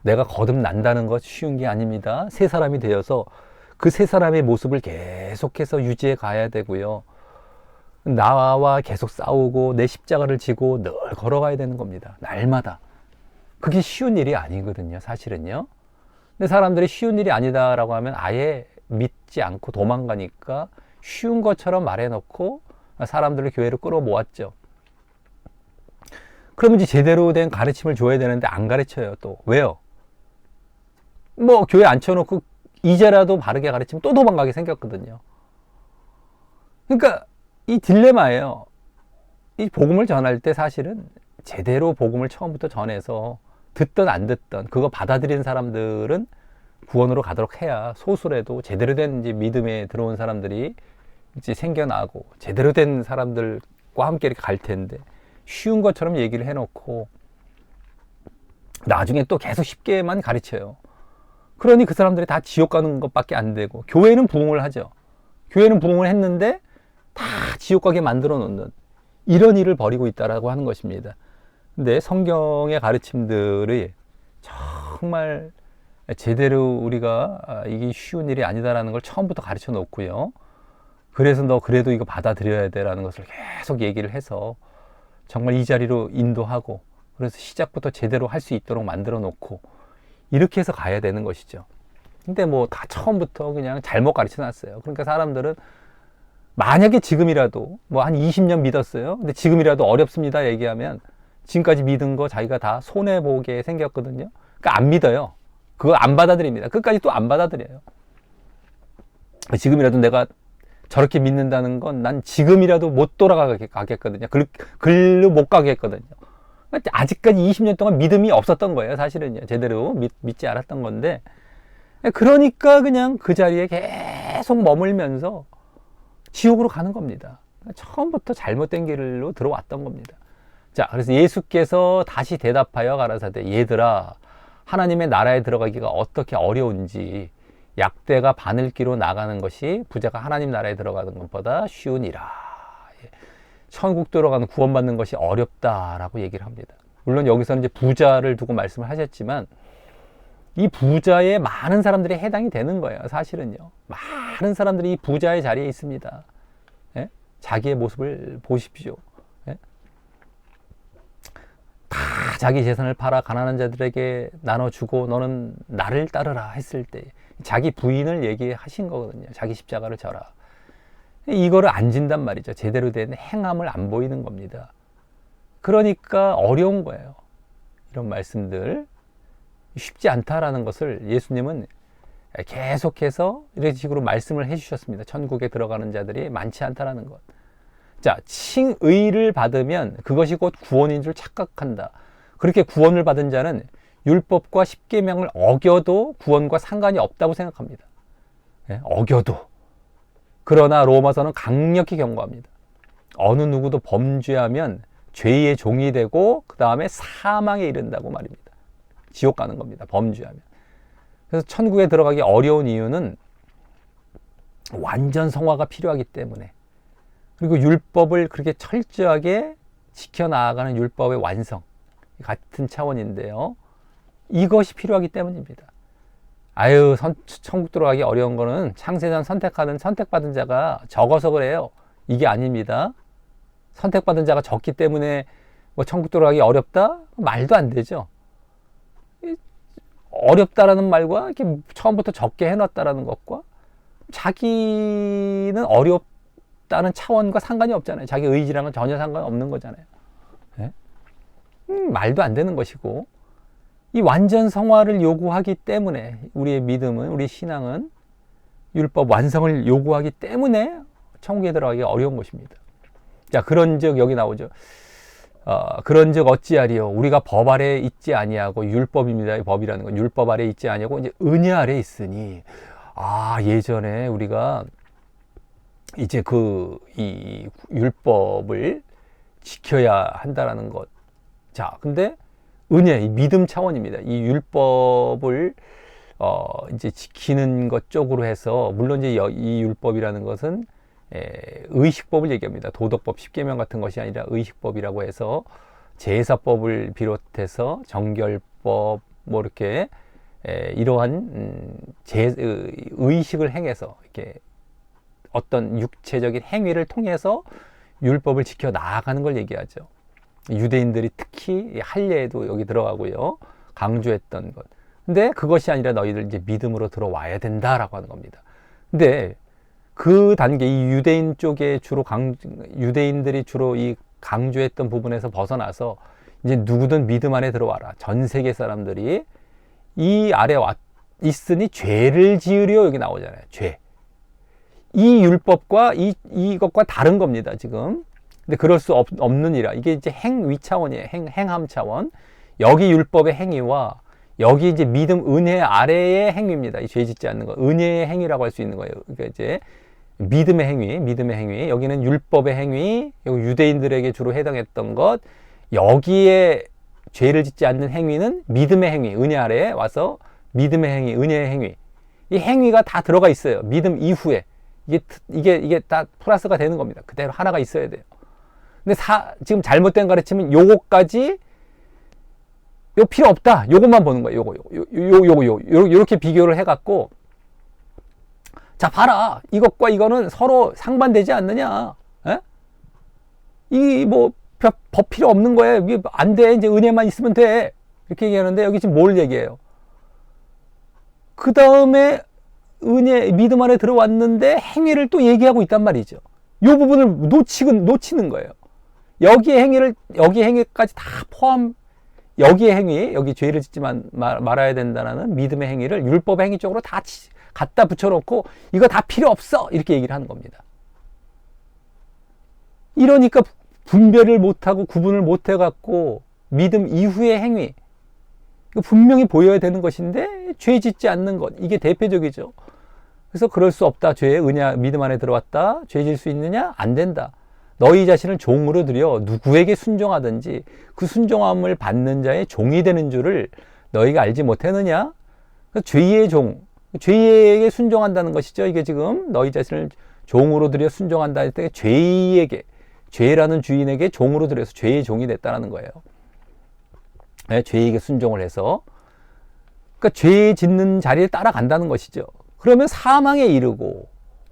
내가 거듭난다는 것 쉬운 게 아닙니다. 새 사람이 되어서 그 새 사람의 모습을 계속해서 유지해 가야 되고요. 나와 계속 싸우고 내 십자가를 지고 늘 걸어가야 되는 겁니다. 날마다. 그게 쉬운 일이 아니거든요. 사실은요. 근데 사람들이 쉬운 일이 아니다라고 하면 아예 믿지 않고 도망가니까 쉬운 것처럼 말해놓고 사람들을 교회로 끌어모았죠. 그러면 이제 제대로 된 가르침을 줘야 되는데 안 가르쳐요. 또 왜요? 뭐 교회 앉혀놓고 이제라도 바르게 가르치면 또 도망가게 생겼거든요. 그러니까 이 딜레마예요. 이 복음을 전할 때 사실은 제대로 복음을 처음부터 전해서 듣던 안 듣던 그거 받아들이는 사람들은 구원으로 가도록 해야 소수라도 제대로 된 이제 믿음에 들어온 사람들이 이제 생겨나고 제대로 된 사람들과 함께 이렇게 갈 텐데 쉬운 것처럼 얘기를 해놓고 나중에 또 계속 쉽게만 가르쳐요. 그러니 그 사람들이 다 지옥 가는 것밖에 안 되고 교회는 부흥을 하죠. 교회는 부흥을 했는데 다 지옥 가게 만들어 놓는 이런 일을 벌이고 있다라고 하는 것입니다. 근데 성경의 가르침들이 정말 제대로 우리가 이게 쉬운 일이 아니다라는 걸 처음부터 가르쳐 놓고요. 그래서 너 그래도 이거 받아들여야 돼라는 것을 계속 얘기를 해서 정말 이 자리로 인도하고, 그래서 시작부터 제대로 할 수 있도록 만들어 놓고 이렇게 해서 가야 되는 것이죠. 근데 뭐 다 처음부터 그냥 잘못 가르쳐 놨어요. 그러니까 사람들은 만약에 지금이라도 뭐 한 20년 믿었어요. 근데 지금이라도 어렵습니다 얘기하면 지금까지 믿은 거 자기가 다 손해보게 생겼거든요. 그러니까 안 믿어요. 그거 안 받아들입니다. 끝까지 또 안 받아들여요. 지금이라도 내가 저렇게 믿는다는 건 난 지금이라도 못 돌아가겠거든요. 글로 못 가겠거든요. 아직까지 20년 동안 믿음이 없었던 거예요. 사실은요. 제대로 믿지 않았던 건데. 그러니까 그냥 그 자리에 계속 머물면서 지옥으로 가는 겁니다. 처음부터 잘못된 길로 들어왔던 겁니다. 자, 그래서 예수께서 다시 대답하여 가라사대, 얘들아, 하나님의 나라에 들어가기가 어떻게 어려운지 약대가 바늘기로 나가는 것이 부자가 하나님 나라에 들어가는 것보다 쉬우니라. 천국 들어가는 구원받는 것이 어렵다라고 얘기를 합니다. 물론 여기서는 이제 부자를 두고 말씀을 하셨지만 이 부자에 많은 사람들이 해당이 되는 거예요. 사실은요. 많은 사람들이 이 부자의 자리에 있습니다. 예? 자기의 모습을 보십시오. 예? 다 자기 재산을 팔아 가난한 자들에게 나눠주고 너는 나를 따르라 했을 때 자기 부인을 얘기하신 거거든요. 자기 십자가를 져라. 이거를 안 진단 말이죠. 제대로 된 행함을 안 보이는 겁니다. 그러니까 어려운 거예요. 이런 말씀들 쉽지 않다라는 것을 예수님은 계속해서 이런 식으로 말씀을 해주셨습니다. 천국에 들어가는 자들이 많지 않다라는 것. 자, 칭의를 받으면 그것이 곧 구원인 줄 착각한다. 그렇게 구원을 받은 자는 율법과 십계명을 어겨도 구원과 상관이 없다고 생각합니다. 예? 어겨도. 그러나 로마서는 강력히 경고합니다. 어느 누구도 범죄하면 죄의 종이 되고 그 다음에 사망에 이른다고 말입니다. 지옥 가는 겁니다. 범죄하면. 그래서 천국에 들어가기 어려운 이유는 완전 성화가 필요하기 때문에, 그리고 율법을 그렇게 철저하게 지켜나가는 율법의 완성, 같은 차원인데요. 이것이 필요하기 때문입니다. 아유, 천국 들어가기 어려운 거는 창세전 선택하는 선택받은 자가 적어서 그래요. 이게 아닙니다. 선택받은 자가 적기 때문에 뭐 천국 들어가기 어렵다? 말도 안 되죠. 어렵다라는 말과 이렇게 처음부터 적게 해놨다라는 것과 자기는 어렵다는 차원과 상관이 없잖아요. 자기 의지랑은 전혀 상관없는 거잖아요. 네? 말도 안 되는 것이고, 이 완전 성화를 요구하기 때문에 우리의 믿음은, 우리 신앙은 율법 완성을 요구하기 때문에 천국에 들어가기 어려운 것입니다. 자, 그런즉 여기 나오죠. 그런즉 어찌하리요? 우리가 법 아래 있지 아니하고, 율법입니다. 법이라는 건 율법 아래 있지 아니하고 이제 은혜 아래 있으니. 예전에 우리가 이제 이 율법을 지켜야 한다라는 것. 자, 근데 은혜, 이 믿음 차원입니다. 이 율법을 이제 지키는 것 쪽으로 해서, 물론 이제 이 율법이라는 것은 의식법을 얘기합니다. 도덕법, 십계명 같은 것이 아니라 의식법이라고 해서 제사법을 비롯해서 정결법, 뭐 이렇게 이러한 의식을 행해서 이렇게 어떤 육체적인 행위를 통해서 율법을 지켜 나아가는 걸 얘기하죠. 유대인들이 특히 할례에도 여기 들어가고요. 강조했던 것. 근데 그것이 아니라 너희들 이제 믿음으로 들어와야 된다라고 하는 겁니다. 근데 그 단계, 이 유대인 쪽에 유대인들이 주로 이 강조했던 부분에서 벗어나서 이제 누구든 믿음 안에 들어와라. 전 세계 사람들이 이 아래 있으니 죄를 지으려 여기 나오잖아요. 죄. 이 율법과 이것과 다른 겁니다, 지금. 근데 그럴 수 없느니라. 이게 이제 행위 차원이에요. 행함 차원. 여기 율법의 행위와 여기 이제 믿음, 은혜 아래의 행위입니다. 이 죄 짓지 않는 거. 은혜의 행위라고 할 수 있는 거예요. 그러니까 이제 믿음의 행위. 여기는 율법의 행위. 여기 유대인들에게 주로 해당했던 것. 여기에 죄를 짓지 않는 행위는 믿음의 행위. 은혜 아래에 와서 믿음의 행위, 은혜의 행위. 이 행위가 다 들어가 있어요. 믿음 이후에. 이게 다 플러스가 되는 겁니다. 그대로 하나가 있어야 돼요. 근데 지금 잘못된 가르침은 요거까지 요 필요 없다. 요것만 보는 거예요. 요렇게 비교를 해갖고, 자, 봐라. 이것과 이거는 서로 상반되지 않느냐. 에? 법 필요 없는 거야. 이게 안 돼. 이제 은혜만 있으면 돼. 이렇게 얘기하는데, 여기 지금 뭘 얘기해요? 그 다음에 믿음 안에 들어왔는데 행위를 또 얘기하고 있단 말이죠. 요 부분을 놓치는 거예요. 여기 행위까지 다 여기의 행위, 여기 죄를 짓지 말아야 된다는 믿음의 행위를 율법의 행위 쪽으로 다 갖다 붙여놓고 이거 다 필요 없어 이렇게 얘기를 하는 겁니다. 이러니까 분별을 못하고 구분을 못해갖고 믿음 이후의 행위, 이거 분명히 보여야 되는 것인데 죄 짓지 않는 것, 이게 대표적이죠. 그래서 그럴 수 없다. 믿음 안에 들어왔다. 죄 질 수 있느냐? 안 된다. 너희 자신을 종으로 들여 누구에게 순종하든지 그 순종함을 받는 자의 종이 되는 줄을 너희가 알지 못했느냐? 죄의 종, 죄에게 순종한다는 것이죠. 이게 지금 너희 자신을 종으로 들여 순종한다 할 때 죄라는 주인에게 종으로 들여서 죄의 종이 됐다는 거예요. 네, 죄에게 순종을 해서. 그러니까 죄 짓는 자리에 따라간다는 것이죠. 그러면 사망에 이르고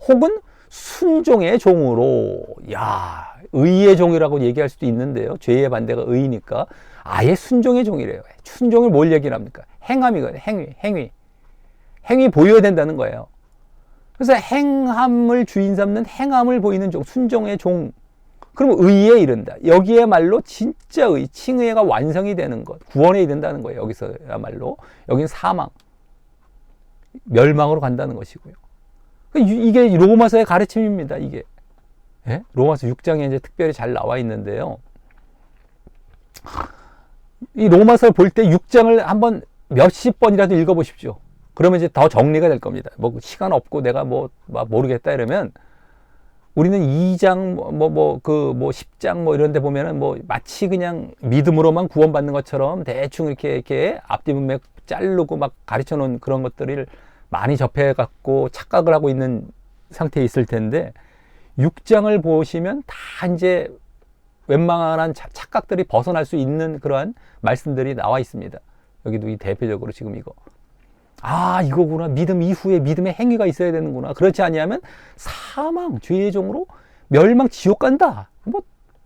혹은 순종의 종으로, 의의 종이라고 얘기할 수도 있는데요. 죄의 반대가 의니까 아예 순종의 종이래요. 순종을 뭘 얘기를 합니까? 행함이거든요. 행위 보여야 된다는 거예요. 그래서 행함을 주인 삼는 행함을 보이는 종, 순종의 종. 그러면 의에 이른다. 여기에말로 진짜 칭의가 완성이 되는 것, 구원에 이른다는 거예요. 여기서야말로. 여기는 사망, 멸망으로 간다는 것이고요. 이게 로마서의 가르침입니다. 이게. 예? 로마서 6장에 이제 특별히 잘 나와 있는데요. 이 로마서 볼 때 6장을 한번 몇십 번이라도 읽어보십시오. 그러면 이제 더 정리가 될 겁니다. 시간 없고 내가 모르겠다 이러면 우리는 2장, 10장 이런 데 보면은 마치 그냥 믿음으로만 구원받는 것처럼 대충 이렇게 앞뒤문맥 자르고 막 가르쳐 놓은 그런 것들을 많이 접해갖고 착각을 하고 있는 상태에 있을 텐데 6장을 보시면 다 이제 웬만한 착각들이 벗어날 수 있는 그러한 말씀들이 나와 있습니다. 여기도 이 대표적으로 지금 이거구나. 믿음 이후에 믿음의 행위가 있어야 되는구나. 그렇지 아니하면 사망, 죄의 종으로 멸망, 지옥 간다.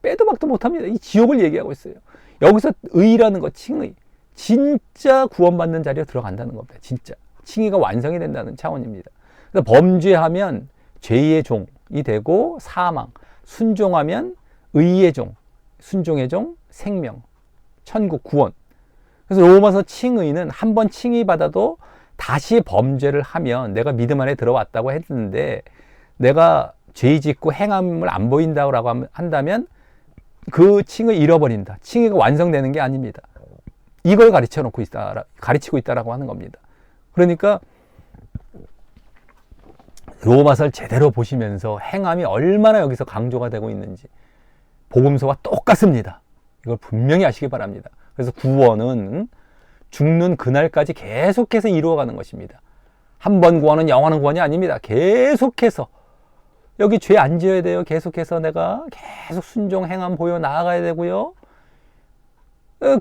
빼도 박도 못합니다. 이 지옥을 얘기하고 있어요. 여기서 의라는 것, 칭의. 진짜 구원받는 자리로 들어간다는 겁니다. 진짜. 칭의가 완성이 된다는 차원입니다. 그래서 범죄하면 죄의 종이 되고 사망, 순종하면 의의 종, 순종의 종, 생명, 천국, 구원. 그래서 로마서 칭의는 한 번 칭의 받아도 다시 범죄를 하면 내가 믿음 안에 들어왔다고 했는데 내가 죄 짓고 행함을 안 보인다고 한다면 그 칭의 잃어버린다. 칭의가 완성되는 게 아닙니다. 이걸 가르치고 있다라고 하는 겁니다. 그러니까 로마서를 제대로 보시면서 행함이 얼마나 여기서 강조가 되고 있는지 복음서와 똑같습니다. 이걸 분명히 아시기 바랍니다. 그래서 구원은 죽는 그날까지 계속해서 이루어가는 것입니다. 한 번 구원은 영원한 구원이 아닙니다. 계속해서 여기 죄 안 지어야 돼요. 계속해서 내가 계속 순종 행함 보여 나아가야 되고요.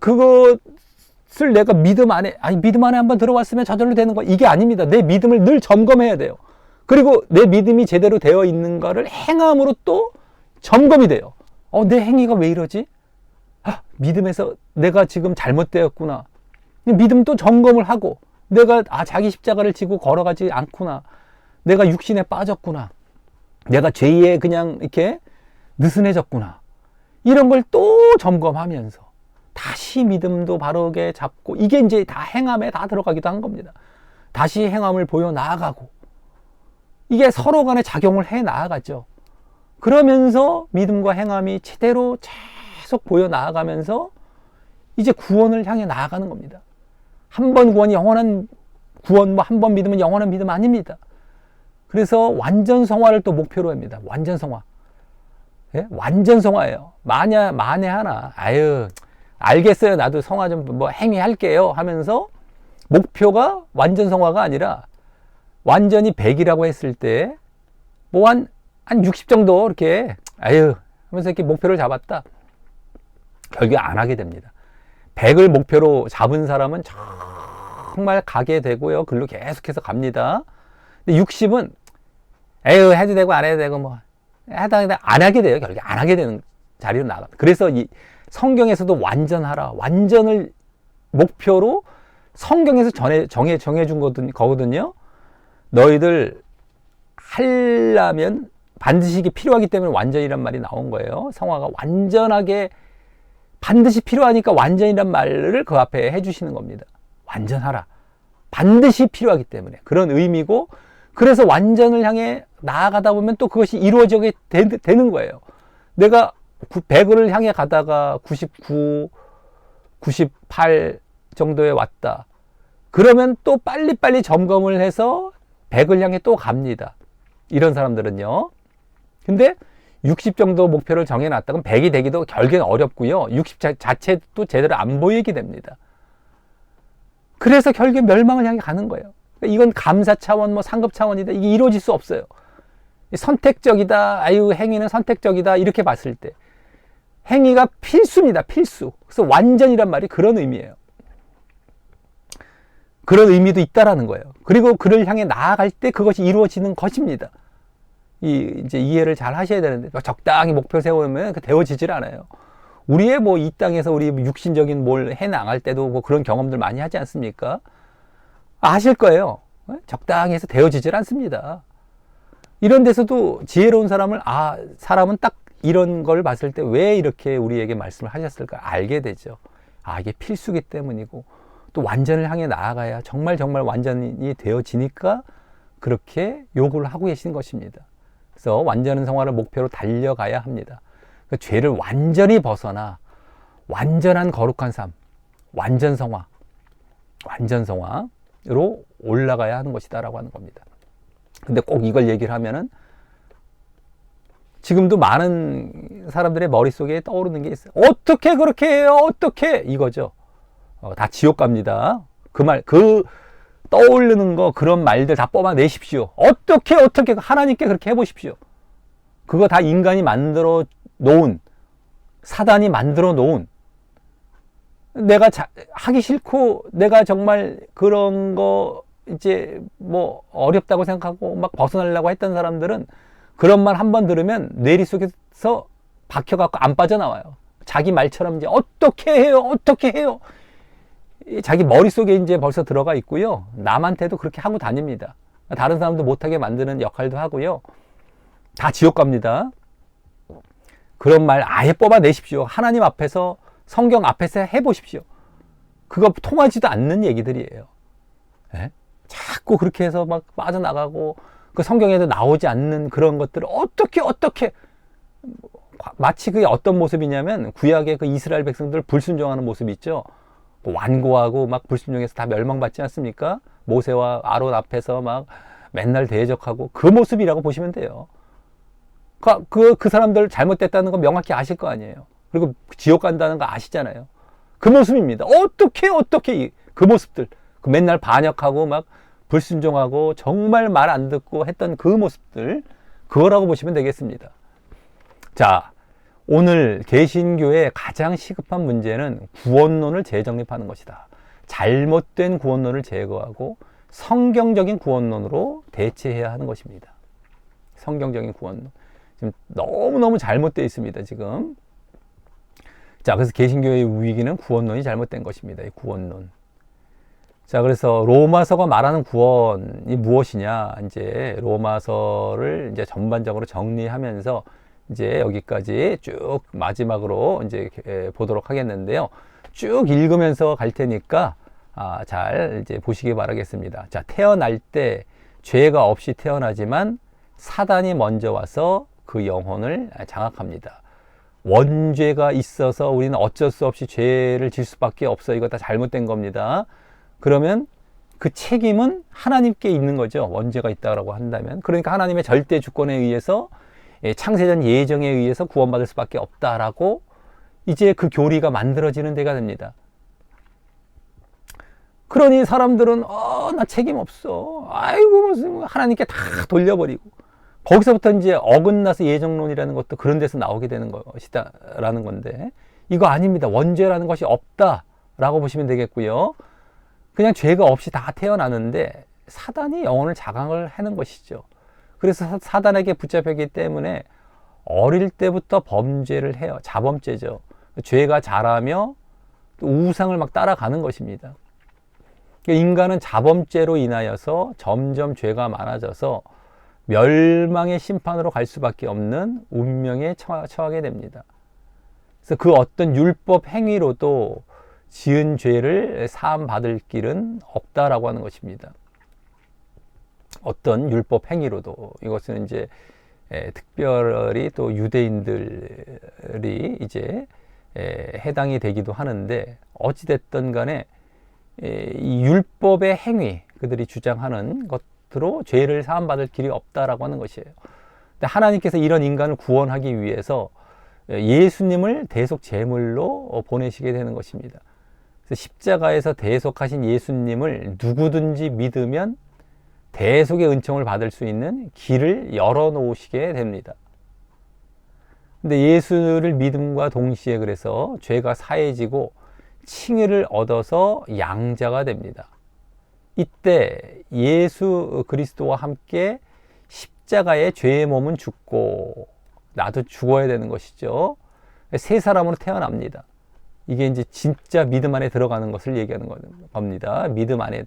그것을 내가 믿음 안에 한번 들어왔으면 저절로 되는 거, 이게 아닙니다. 내 믿음을 늘 점검해야 돼요. 그리고 내 믿음이 제대로 되어 있는가를 행함으로 또 점검이 돼요. 내 행위가 왜 이러지? 믿음에서 내가 지금 잘못되었구나. 믿음 또 점검을 하고 내가 자기 십자가를 지고 걸어가지 않구나. 내가 육신에 빠졌구나. 내가 죄에 그냥 이렇게 느슨해졌구나. 이런 걸 또 점검하면서 다시 믿음도 바르게 잡고, 이게 이제 다 행함에 다 들어가기도 한 겁니다. 다시 행함을 보여 나아가고, 이게 서로 간에 작용을 해 나아가죠. 그러면서 믿음과 행함이 제대로 계속 보여 나아가면서 이제 구원을 향해 나아가는 겁니다. 한 번 구원이 영원한 구원, 한 번 믿음은 영원한 믿음 아닙니다. 그래서 완전 성화를 또 목표로 합니다. 완전 성화. 예? 완전 성화예요. 만에 하나, 알겠어요. 나도 성화 좀 행위할게요 하면서 목표가 완전 성화가 아니라 완전히 100이라고 했을 때 한 60 정도 이렇게 하면서 이렇게 목표를 잡았다. 결국에 안 하게 됩니다. 100을 목표로 잡은 사람은 정말 가게 되고요. 글로 계속해서 갑니다. 근데 60은 에휴 해도 되고 안 해도 되고 뭐 하다 안 하게 돼요. 결국에 안 하게 되는 자리로 나갑니다. 그래서 이 성경에서도 완전하라, 완전을 목표로 성경에서 정해준 거거든요. 너희들 하려면 반드시 이게 필요하기 때문에 완전이란 말이 나온 거예요. 성화가 완전하게 반드시 필요하니까 완전이란 말을 그 앞에 해주시는 겁니다. 완전하라. 반드시 필요하기 때문에. 그런 의미고, 그래서 완전을 향해 나아가다 보면 또 그것이 이루어지게 되는 거예요. 내가 100을 향해 가다가 99, 98 정도에 왔다. 그러면 또 빨리빨리 점검을 해서 100을 향해 또 갑니다. 이런 사람들은요. 근데 60 정도 목표를 정해놨다. 그럼 100이 되기도 결국엔 어렵고요. 60 자체도 제대로 안 보이게 됩니다. 그래서 결국엔 멸망을 향해 가는 거예요. 이건 감사 차원, 뭐 상급 차원이다. 이게 이루어질 수 없어요. 선택적이다. 아유, 행위는 선택적이다. 이렇게 봤을 때. 행위가 필수입니다. 필수. 그래서 완전이란 말이 그런 의미예요. 그런 의미도 있다라는 거예요. 그리고 그를 향해 나아갈 때 그것이 이루어지는 것입니다. 이제 이해를 잘 하셔야 되는데, 적당히 목표 세우면 되어지질 않아요. 우리의 뭐 이 땅에서 우리 육신적인 뭘 해 나갈 때도 뭐 그런 경험들 많이 하지 않습니까? 아실 거예요. 적당히 해서 되어지질 않습니다. 이런 데서도 지혜로운 사람은 딱 이런 걸 봤을 때 왜 이렇게 우리에게 말씀을 하셨을까 알게 되죠. 이게 필수기 때문이고, 또 완전을 향해 나아가야 정말 완전히 되어지니까 그렇게 요구를 하고 계신 것입니다. 그래서 완전한 성화를 목표로 달려가야 합니다. 그러니까 죄를 완전히 벗어나 완전한 거룩한 삶, 완전 성화로 올라가야 하는 것이다라고 하는 겁니다. 근데 꼭 이걸 얘기를 하면은 지금도 많은 사람들의 머릿속에 떠오르는 게 있어요. 어떻게 그렇게 해요? 어떻게? 이거죠. 다 지옥 갑니다. 떠오르는 거, 그런 말들 다 뽑아내십시오. 어떻게 하나님께 그렇게 해보십시오. 그거 다 인간이 만들어 놓은, 사단이 만들어 놓은, 내가 하기 싫고, 내가 정말 그런 거 이제 뭐 어렵다고 생각하고 막 벗어나려고 했던 사람들은 그런 말 한번 들으면 뇌리 속에서 박혀갖고 안 빠져나와요. 자기 말처럼 이제 어떻게 해요? 자기 머릿속에 이제 벌써 들어가 있고요. 남한테도 그렇게 하고 다닙니다. 다른 사람도 못하게 만드는 역할도 하고요. 다 지옥 갑니다. 그런 말 아예 뽑아내십시오. 하나님 앞에서, 성경 앞에서 해보십시오. 그거 통하지도 않는 얘기들이에요. 네? 자꾸 그렇게 해서 막 빠져나가고, 그 성경에도 나오지 않는 그런 것들을 어떻게 마치 그게 어떤 모습이냐면, 구약의 그 이스라엘 백성들 불순종하는 모습이 있죠. 완고하고 막 불순종해서 다 멸망받지 않습니까? 모세와 아론 앞에서 막 맨날 대적하고 그 모습이라고 보시면 돼요. 그 사람들 잘못됐다는 거 명확히 아실 거 아니에요. 그리고 지옥 간다는 거 아시잖아요. 그 모습입니다. 어떻게 그 모습들, 그 맨날 반역하고 막 불순종하고 정말 말 안 듣고 했던 그 모습들, 그거라고 보시면 되겠습니다. 자, 오늘 개신교의 가장 시급한 문제는 구원론을 재정립하는 것이다. 잘못된 구원론을 제거하고 성경적인 구원론으로 대체해야 하는 것입니다. 성경적인 구원론. 지금 너무너무 잘못되어 있습니다, 지금. 자, 그래서 개신교의 위기는 구원론이 잘못된 것입니다. 이 구원론. 자, 그래서 로마서가 말하는 구원이 무엇이냐? 이제 로마서를 이제 전반적으로 정리하면서 이제 여기까지 쭉 마지막으로 이제 보도록 하겠는데요. 쭉 읽으면서 갈 테니까 잘 이제 보시기 바라겠습니다. 자, 태어날 때 죄가 없이 태어나지만 사단이 먼저 와서 그 영혼을 장악합니다. 원죄가 있어서 우리는 어쩔 수 없이 죄를 질 수밖에 없어. 이거 다 잘못된 겁니다. 그러면 그 책임은 하나님께 있는 거죠. 원죄가 있다고 한다면. 그러니까 하나님의 절대 주권에 의해서, 창세전 예정에 의해서 구원받을 수밖에 없다라고 이제 그 교리가 만들어지는 데가 됩니다. 그러니 사람들은 나 책임 없어. 아이고 무슨 하나님께 다 돌려버리고, 거기서부터 이제 어긋나서 예정론이라는 것도 그런 데서 나오게 되는 것이다라는 건데, 이거 아닙니다. 원죄라는 것이 없다라고 보시면 되겠고요. 그냥 죄가 없이 다 태어나는데 사단이 영혼을 자강을 하는 것이죠. 그래서 사단에게 붙잡혔기 때문에 어릴 때부터 범죄를 해요. 자범죄죠. 죄가 자라며 또 우상을 막 따라가는 것입니다. 인간은 자범죄로 인하여서 점점 죄가 많아져서 멸망의 심판으로 갈 수밖에 없는 운명에 처하게 됩니다. 그래서 그 어떤 율법 행위로도 지은 죄를 사함 받을 길은 없다라고 하는 것입니다. 어떤 율법 행위로도, 이것은 이제 특별히 또 유대인들이 이제 해당이 되기도 하는데, 어찌됐든 간에 이 율법의 행위, 그들이 주장하는 것으로 죄를 사함받을 길이 없다라고 하는 것이에요. 근데 하나님께서 이런 인간을 구원하기 위해서 예수님을 대속 제물로 보내시게 되는 것입니다. 그래서 십자가에서 대속하신 예수님을 누구든지 믿으면 대속의 은총을 받을 수 있는 길을 열어놓으시게 됩니다. 근데 예수를 믿음과 동시에 그래서 죄가 사해지고 칭의를 얻어서 양자가 됩니다. 이때 예수 그리스도와 함께 십자가에 죄의 몸은 죽고 나도 죽어야 되는 것이죠. 새 사람으로 태어납니다. 이게 이제 진짜 믿음 안에 들어가는 것을 얘기하는 겁니다. 믿음 안에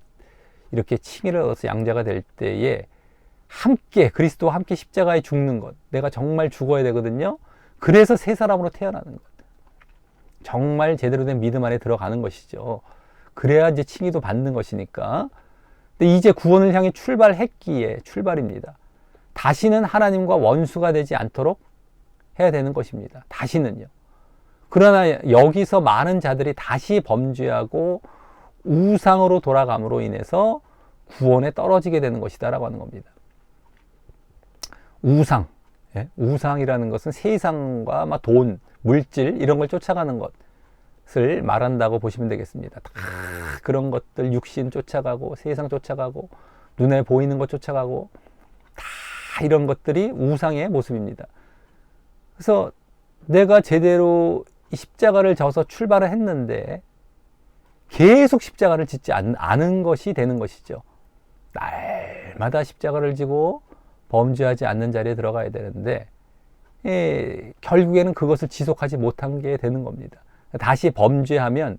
이렇게 칭의를 얻어서 양자가 될 때에 함께 그리스도와 함께 십자가에 죽는 것, 내가 정말 죽어야 되거든요. 그래서 새 사람으로 태어나는 것, 정말 제대로 된 믿음 안에 들어가는 것이죠. 그래야 이제 칭의도 받는 것이니까. 근데 이제 구원을 향해 출발했기에, 출발입니다. 다시는 하나님과 원수가 되지 않도록 해야 되는 것입니다. 다시는요. 그러나 여기서 많은 자들이 다시 범죄하고 우상으로 돌아감으로 인해서 구원에 떨어지게 되는 것이다 라고 하는 겁니다. 우상, 우상이라는 것은 세상과 막 돈, 물질 이런 걸 쫓아가는 것을 말한다고 보시면 되겠습니다. 다 그런 것들, 육신 쫓아가고 세상 쫓아가고 눈에 보이는 것 쫓아가고 다 이런 것들이 우상의 모습입니다. 그래서 내가 제대로 십자가를 져서 출발을 했는데 계속 십자가를 짓지 않은 것이 되는 것이죠. 날마다 십자가를 지고 범죄하지 않는 자리에 들어가야 되는데 결국에는 그것을 지속하지 못한 게 되는 겁니다. 다시 범죄하면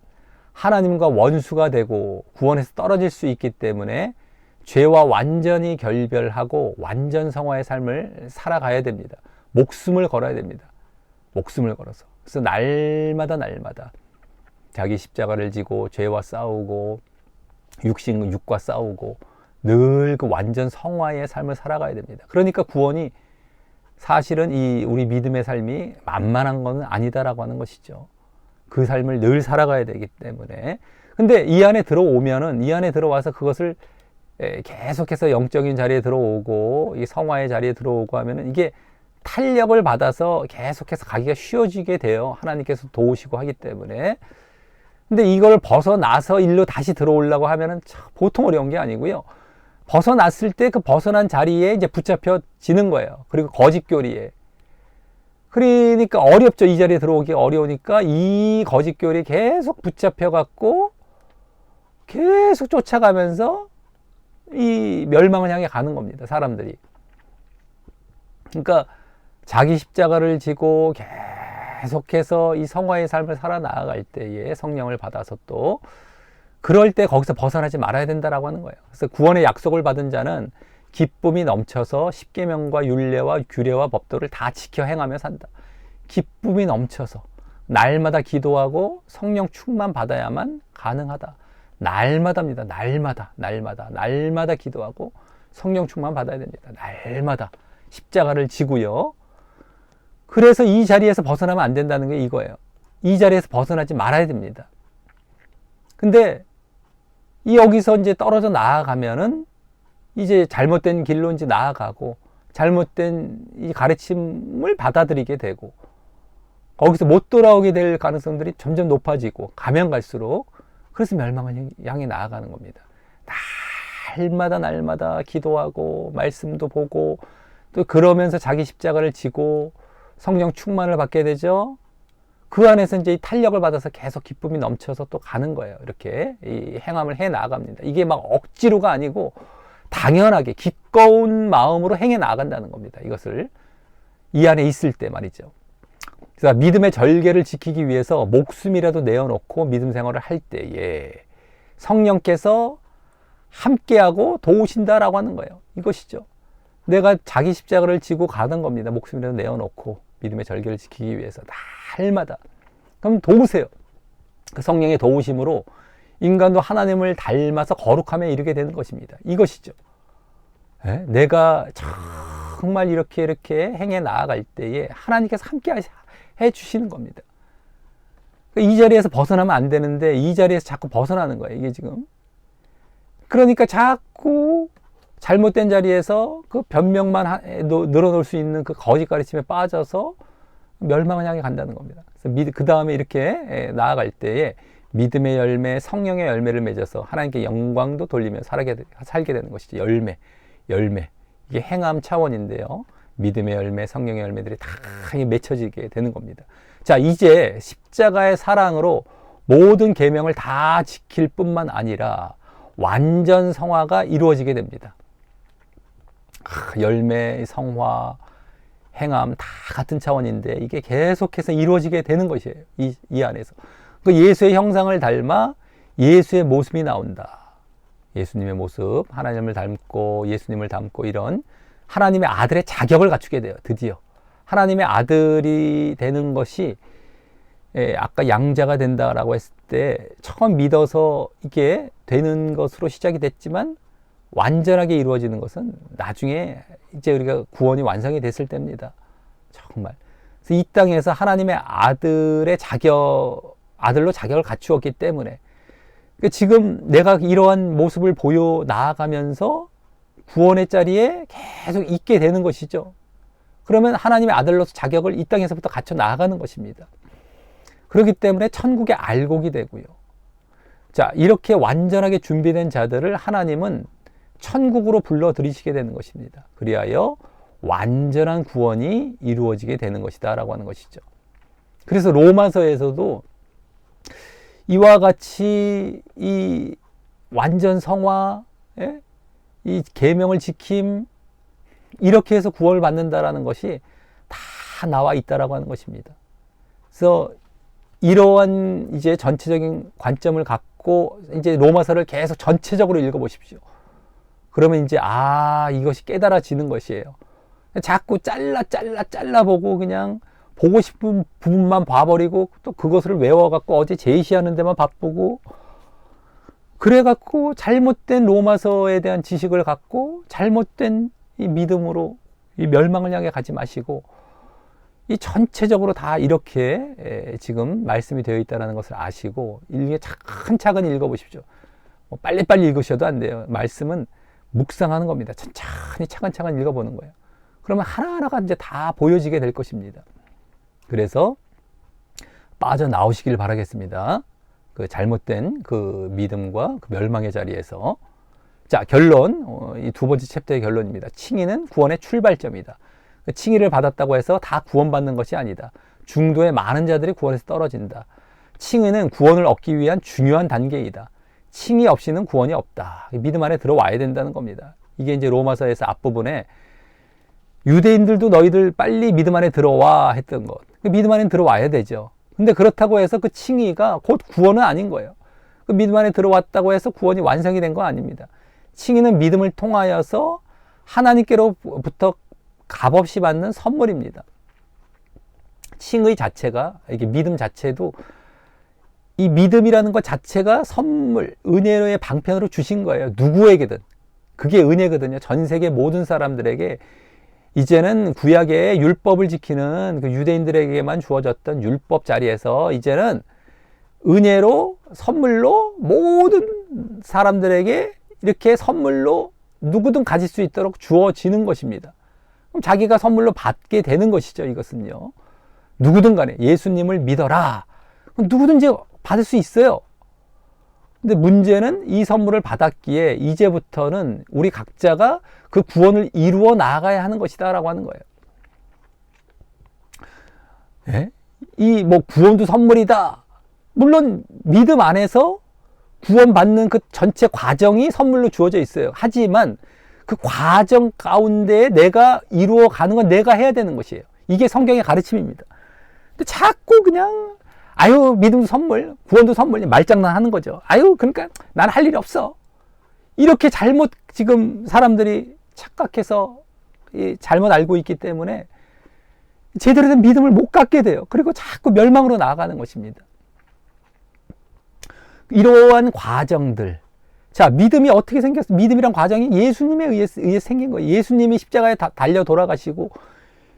하나님과 원수가 되고 구원에서 떨어질 수 있기 때문에 죄와 완전히 결별하고 완전 성화의 삶을 살아가야 됩니다. 목숨을 걸어야 됩니다. 목숨을 걸어서. 그래서 날마다 자기 십자가를 지고 죄와 싸우고 육과 싸우고 늘 그 완전 성화의 삶을 살아가야 됩니다. 그러니까 구원이 사실은 이 우리 믿음의 삶이 만만한 것은 아니다라고 하는 것이죠. 그 삶을 늘 살아가야 되기 때문에. 근데 이 안에 들어오면은, 이 안에 들어와서 그것을 계속해서 영적인 자리에 들어오고 이 성화의 자리에 들어오고 하면은 이게 탄력을 받아서 계속해서 가기가 쉬워지게 돼요. 하나님께서 도우시고 하기 때문에. 근데 이걸 벗어나서 일로 다시 들어오려고 하면은 보통 어려운 게 아니고요. 벗어났을 때 그 벗어난 자리에 이제 붙잡혀지는 거예요. 그리고 거짓교리에. 그러니까 어렵죠. 이 자리에 들어오기 어려우니까 이 거짓교리에 계속 붙잡혀갖고 계속 쫓아가면서 이 멸망을 향해 가는 겁니다. 사람들이. 그러니까 자기 십자가를 지고 계속해서 이 성화의 삶을 살아나갈 때에 성령을 받아서 또 그럴 때 거기서 벗어나지 말아야 된다라고 하는 거예요. 그래서 구원의 약속을 받은 자는 기쁨이 넘쳐서 십계명과 율례와 규례와 법도를 다 지켜 행하며 산다. 기쁨이 넘쳐서 날마다 기도하고 성령 충만 받아야만 가능하다. 날마다입니다. 날마다 기도하고 성령 충만 받아야 됩니다. 날마다 십자가를 지고요. 그래서 이 자리에서 벗어나면 안 된다는 게 이거예요. 이 자리에서 벗어나지 말아야 됩니다. 근데 여기서 이제 떨어져 나아가면은 이제 잘못된 길로 이제 나아가고 잘못된 이 가르침을 받아들이게 되고 거기서 못 돌아오게 될 가능성들이 점점 높아지고 가면 갈수록 그래서 멸망을 향해 나아가는 겁니다. 날마다 기도하고 말씀도 보고 또 그러면서 자기 십자가를 지고 성령 충만을 받게 되죠. 그 안에서 이제 이 탄력을 받아서 계속 기쁨이 넘쳐서 또 가는 거예요. 이렇게 이 행함을 해 나갑니다. 이게 막 억지로가 아니고 당연하게 기꺼운 마음으로 행해 나간다는 겁니다. 이것을 이 안에 있을 때 말이죠. 그래서 믿음의 절개를 지키기 위해서 목숨이라도 내어놓고 믿음 생활을 할 때에 성령께서 함께하고 도우신다라고 하는 거예요. 이것이죠. 내가 자기 십자가를 지고 가는 겁니다. 목숨이라도 내어놓고 믿음의 절개를 지키기 위해서 날마다. 그럼 도우세요. 그 성령의 도우심으로 인간도 하나님을 닮아서 거룩함에 이르게 되는 것입니다. 이것이죠. 네? 내가 정말 이렇게 행해 나아갈 때에 하나님께서 함께 해 주시는 겁니다. 이 자리에서 벗어나면 안 되는데 이 자리에서 자꾸 벗어나는 거예요. 이게 지금. 그러니까 자꾸 잘못된 자리에서 그 변명만 늘어놓을 수 있는 그 거짓 가르침에 빠져서 멸망을 향해 간다는 겁니다. 그래서 그 다음에 이렇게 나아갈 때에 믿음의 열매, 성령의 열매를 맺어서 하나님께 영광도 돌리며 살게 되는 것이죠. 열매. 이게 행함 차원인데요. 믿음의 열매, 성령의 열매들이 다 맺혀지게 되는 겁니다. 자, 이제 십자가의 사랑으로 모든 계명을 다 지킬 뿐만 아니라 완전 성화가 이루어지게 됩니다. 열매, 성화, 행함 다 같은 차원인데 이게 계속해서 이루어지게 되는 것이에요. 이 안에서. 그 예수의 형상을 닮아 예수의 모습이 나온다. 예수님의 모습, 하나님을 닮고 예수님을 닮고 이런 하나님의 아들의 자격을 갖추게 돼요. 드디어. 하나님의 아들이 되는 것이 아까 양자가 된다라고 했을 때 처음 믿어서 이게 되는 것으로 시작이 됐지만 완전하게 이루어지는 것은 나중에 이제 우리가 구원이 완성이 됐을 때입니다. 정말. 그래서 이 땅에서 하나님의 아들의 아들로 자격을 갖추었기 때문에 지금 내가 이러한 모습을 보여 나아가면서 구원의 자리에 계속 있게 되는 것이죠. 그러면 하나님의 아들로서 자격을 이 땅에서부터 갖춰 나아가는 것입니다. 그렇기 때문에 천국의 알곡이 되고요. 자, 이렇게 완전하게 준비된 자들을 하나님은 천국으로 불러 들이시게 되는 것입니다. 그리하여 완전한 구원이 이루어지게 되는 것이다 라고 하는 것이죠. 그래서 로마서에서도 이와 같이 이 완전 성화, 이 계명을 지킴, 이렇게 해서 구원을 받는다라는 것이 다 나와 있다라고 하는 것입니다. 그래서 이러한 이제 전체적인 관점을 갖고 이제 로마서를 계속 전체적으로 읽어보십시오. 그러면 이제 이것이 깨달아지는 것이에요. 자꾸 잘라보고 그냥 보고 싶은 부분만 봐버리고 또 그것을 외워갖고 어제 제시하는 데만 바쁘고 그래갖고 잘못된 로마서에 대한 지식을 갖고 잘못된 이 믿음으로 이 멸망을 향해 가지 마시고 이 전체적으로 다 이렇게 지금 말씀이 되어 있다는 것을 아시고 이게 차근차근 읽어보십시오. 뭐 빨리빨리 읽으셔도 안 돼요. 말씀은 묵상하는 겁니다. 천천히 차근차근 읽어보는 거예요. 그러면 하나하나가 이제 다 보여지게 될 것입니다. 그래서 빠져나오시길 바라겠습니다. 그 잘못된 그 믿음과 그 멸망의 자리에서. 자, 결론. 이 두 번째 챕터의 결론입니다. 칭의는 구원의 출발점이다. 칭의를 받았다고 해서 다 구원받는 것이 아니다. 중도의 많은 자들이 구원에서 떨어진다. 칭의는 구원을 얻기 위한 중요한 단계이다. 칭의 없이는 구원이 없다. 믿음 안에 들어와야 된다는 겁니다. 이게 이제 로마서에서 앞부분에 유대인들도 너희들 빨리 믿음 안에 들어와 했던 것. 믿음 안에 들어와야 되죠. 근데 그렇다고 해서 그 칭의가 곧 구원은 아닌 거예요. 그 믿음 안에 들어왔다고 해서 구원이 완성이 된 거 아닙니다. 칭의는 믿음을 통하여서 하나님께로부터 값없이 받는 선물입니다. 칭의 자체가, 이게 믿음 자체도 이 믿음이라는 것 자체가 선물, 은혜의 방편으로 주신 거예요. 누구에게든. 그게 은혜거든요. 전 세계 모든 사람들에게 이제는 구약의 율법을 지키는 그 유대인들에게만 주어졌던 율법 자리에서 이제는 은혜로, 선물로 모든 사람들에게 이렇게 선물로 누구든 가질 수 있도록 주어지는 것입니다. 그럼 자기가 선물로 받게 되는 것이죠. 이것은요. 누구든 간에 예수님을 믿어라. 누구든지 받을 수 있어요. 근데 문제는 이 선물을 받았기에 이제부터는 우리 각자가 그 구원을 이루어 나가야 하는 것이다 라고 하는 거예요. 예? 이 뭐 구원도 선물이다. 물론 믿음 안에서 구원받는 그 전체 과정이 선물로 주어져 있어요. 하지만 그 과정 가운데 내가 이루어 가는 건 내가 해야 되는 것이에요. 이게 성경의 가르침입니다. 근데 자꾸 그냥 아유 믿음도 선물, 구원도 선물, 말장난 하는 거죠. 아유 그러니까 난 할 일이 없어. 이렇게 잘못 지금 사람들이 착각해서 잘못 알고 있기 때문에 제대로 된 믿음을 못 갖게 돼요. 그리고 자꾸 멸망으로 나아가는 것입니다. 이러한 과정들. 자, 믿음이 어떻게 생겼어? 믿음이란 과정이 예수님에 의해서 생긴 거예요. 예수님이 십자가에 달려 돌아가시고,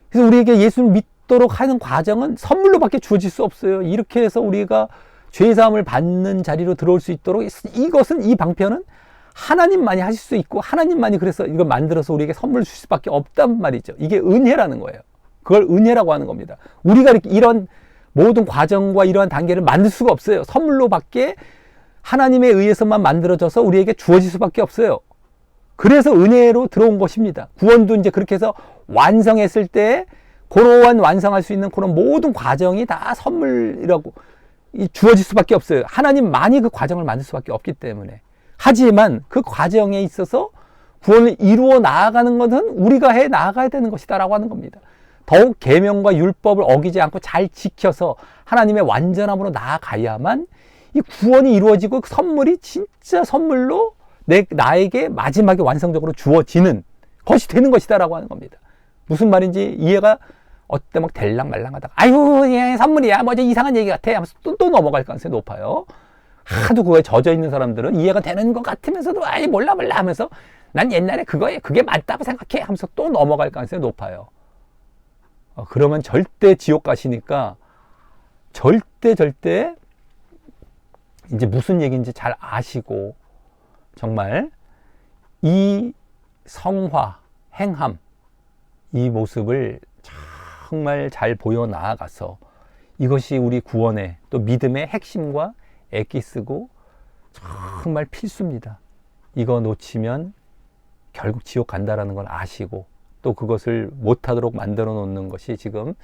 그래서 우리에게 예수를 믿도록 하는 과정은 선물로밖에 주어질 수 없어요. 이렇게 해서 우리가 죄사함을 받는 자리로 들어올 수 있도록 이것은, 이 방편은 하나님만이 하실 수 있고, 하나님만이 그래서 이걸 만들어서 우리에게 선물을 주실 수밖에 없단 말이죠. 이게 은혜라는 거예요. 그걸 은혜라고 하는 겁니다. 우리가 이렇게 이런 모든 과정과 이러한 단계를 만들 수가 없어요. 선물로밖에 하나님에 의해서만 만들어져서 우리에게 주어질 수밖에 없어요. 그래서 은혜로 들어온 것입니다. 구원도 이제 그렇게 해서 완성했을 때 그러한 완성할 수 있는 그런 모든 과정이 다 선물이라고 주어질 수밖에 없어요. 하나님만이 그 과정을 만들 수밖에 없기 때문에. 하지만 그 과정에 있어서 구원을 이루어 나아가는 것은 우리가 해 나아가야 되는 것이다라고 하는 겁니다. 더욱 계명과 율법을 어기지 않고 잘 지켜서 하나님의 완전함으로 나아가야만 이 구원이 이루어지고 그 선물이 진짜 선물로 나에게 마지막에 완성적으로 주어지는 것이 되는 것이다라고 하는 겁니다. 무슨 말인지 이해가 어때 막 될랑말랑하다가 아유 예, 선물이야 뭐 이상한 얘기 같아 하면서 또 넘어갈 가능성이 높아요. 하도 그거에 젖어 있는 사람들은 이해가 되는 것 같으면서도 아이 몰라 하면서 난 옛날에 그게 맞다고 생각해 하면서 또 넘어갈 가능성이 높아요. 그러면 절대 지옥 가시니까 절대 이제 무슨 얘기인지 잘 아시고 정말 이 성화, 행함 이 모습을 정말 잘 보여 나아가서 이것이 우리 구원의 또 믿음의 핵심과 엑기스고 정말 필수입니다. 이거 놓치면 결국 지옥 간다라는 걸 아시고 또 그것을 못하도록 만들어 놓는 것이 지금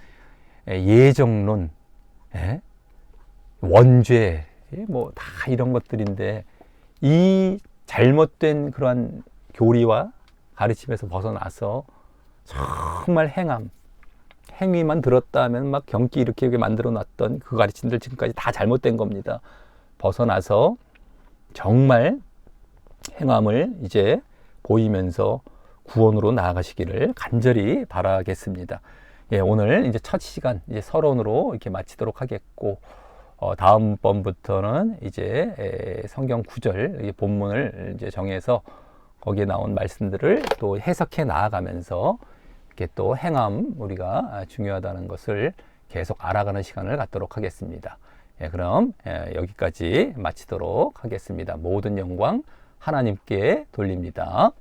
예정론, 원죄, 뭐 다 이런 것들인데 이 잘못된 그러한 교리와 가르침에서 벗어나서 정말 행위만 들었다 하면 막 경기 이렇게 만들어 놨던 그 가르침들 지금까지 다 잘못된 겁니다. 벗어나서 정말 행함을 이제 보이면서 구원으로 나아가시기를 간절히 바라겠습니다. 예, 오늘 이제 첫 시간 이제 서론으로 이렇게 마치도록 하겠고, 다음번부터는 이제 성경 구절 본문을 이제 정해서 거기에 나온 말씀들을 또 해석해 나아가면서 이렇게 또 행함 우리가 중요하다는 것을 계속 알아가는 시간을 갖도록 하겠습니다. 예, 그럼 여기까지 마치도록 하겠습니다. 모든 영광 하나님께 돌립니다.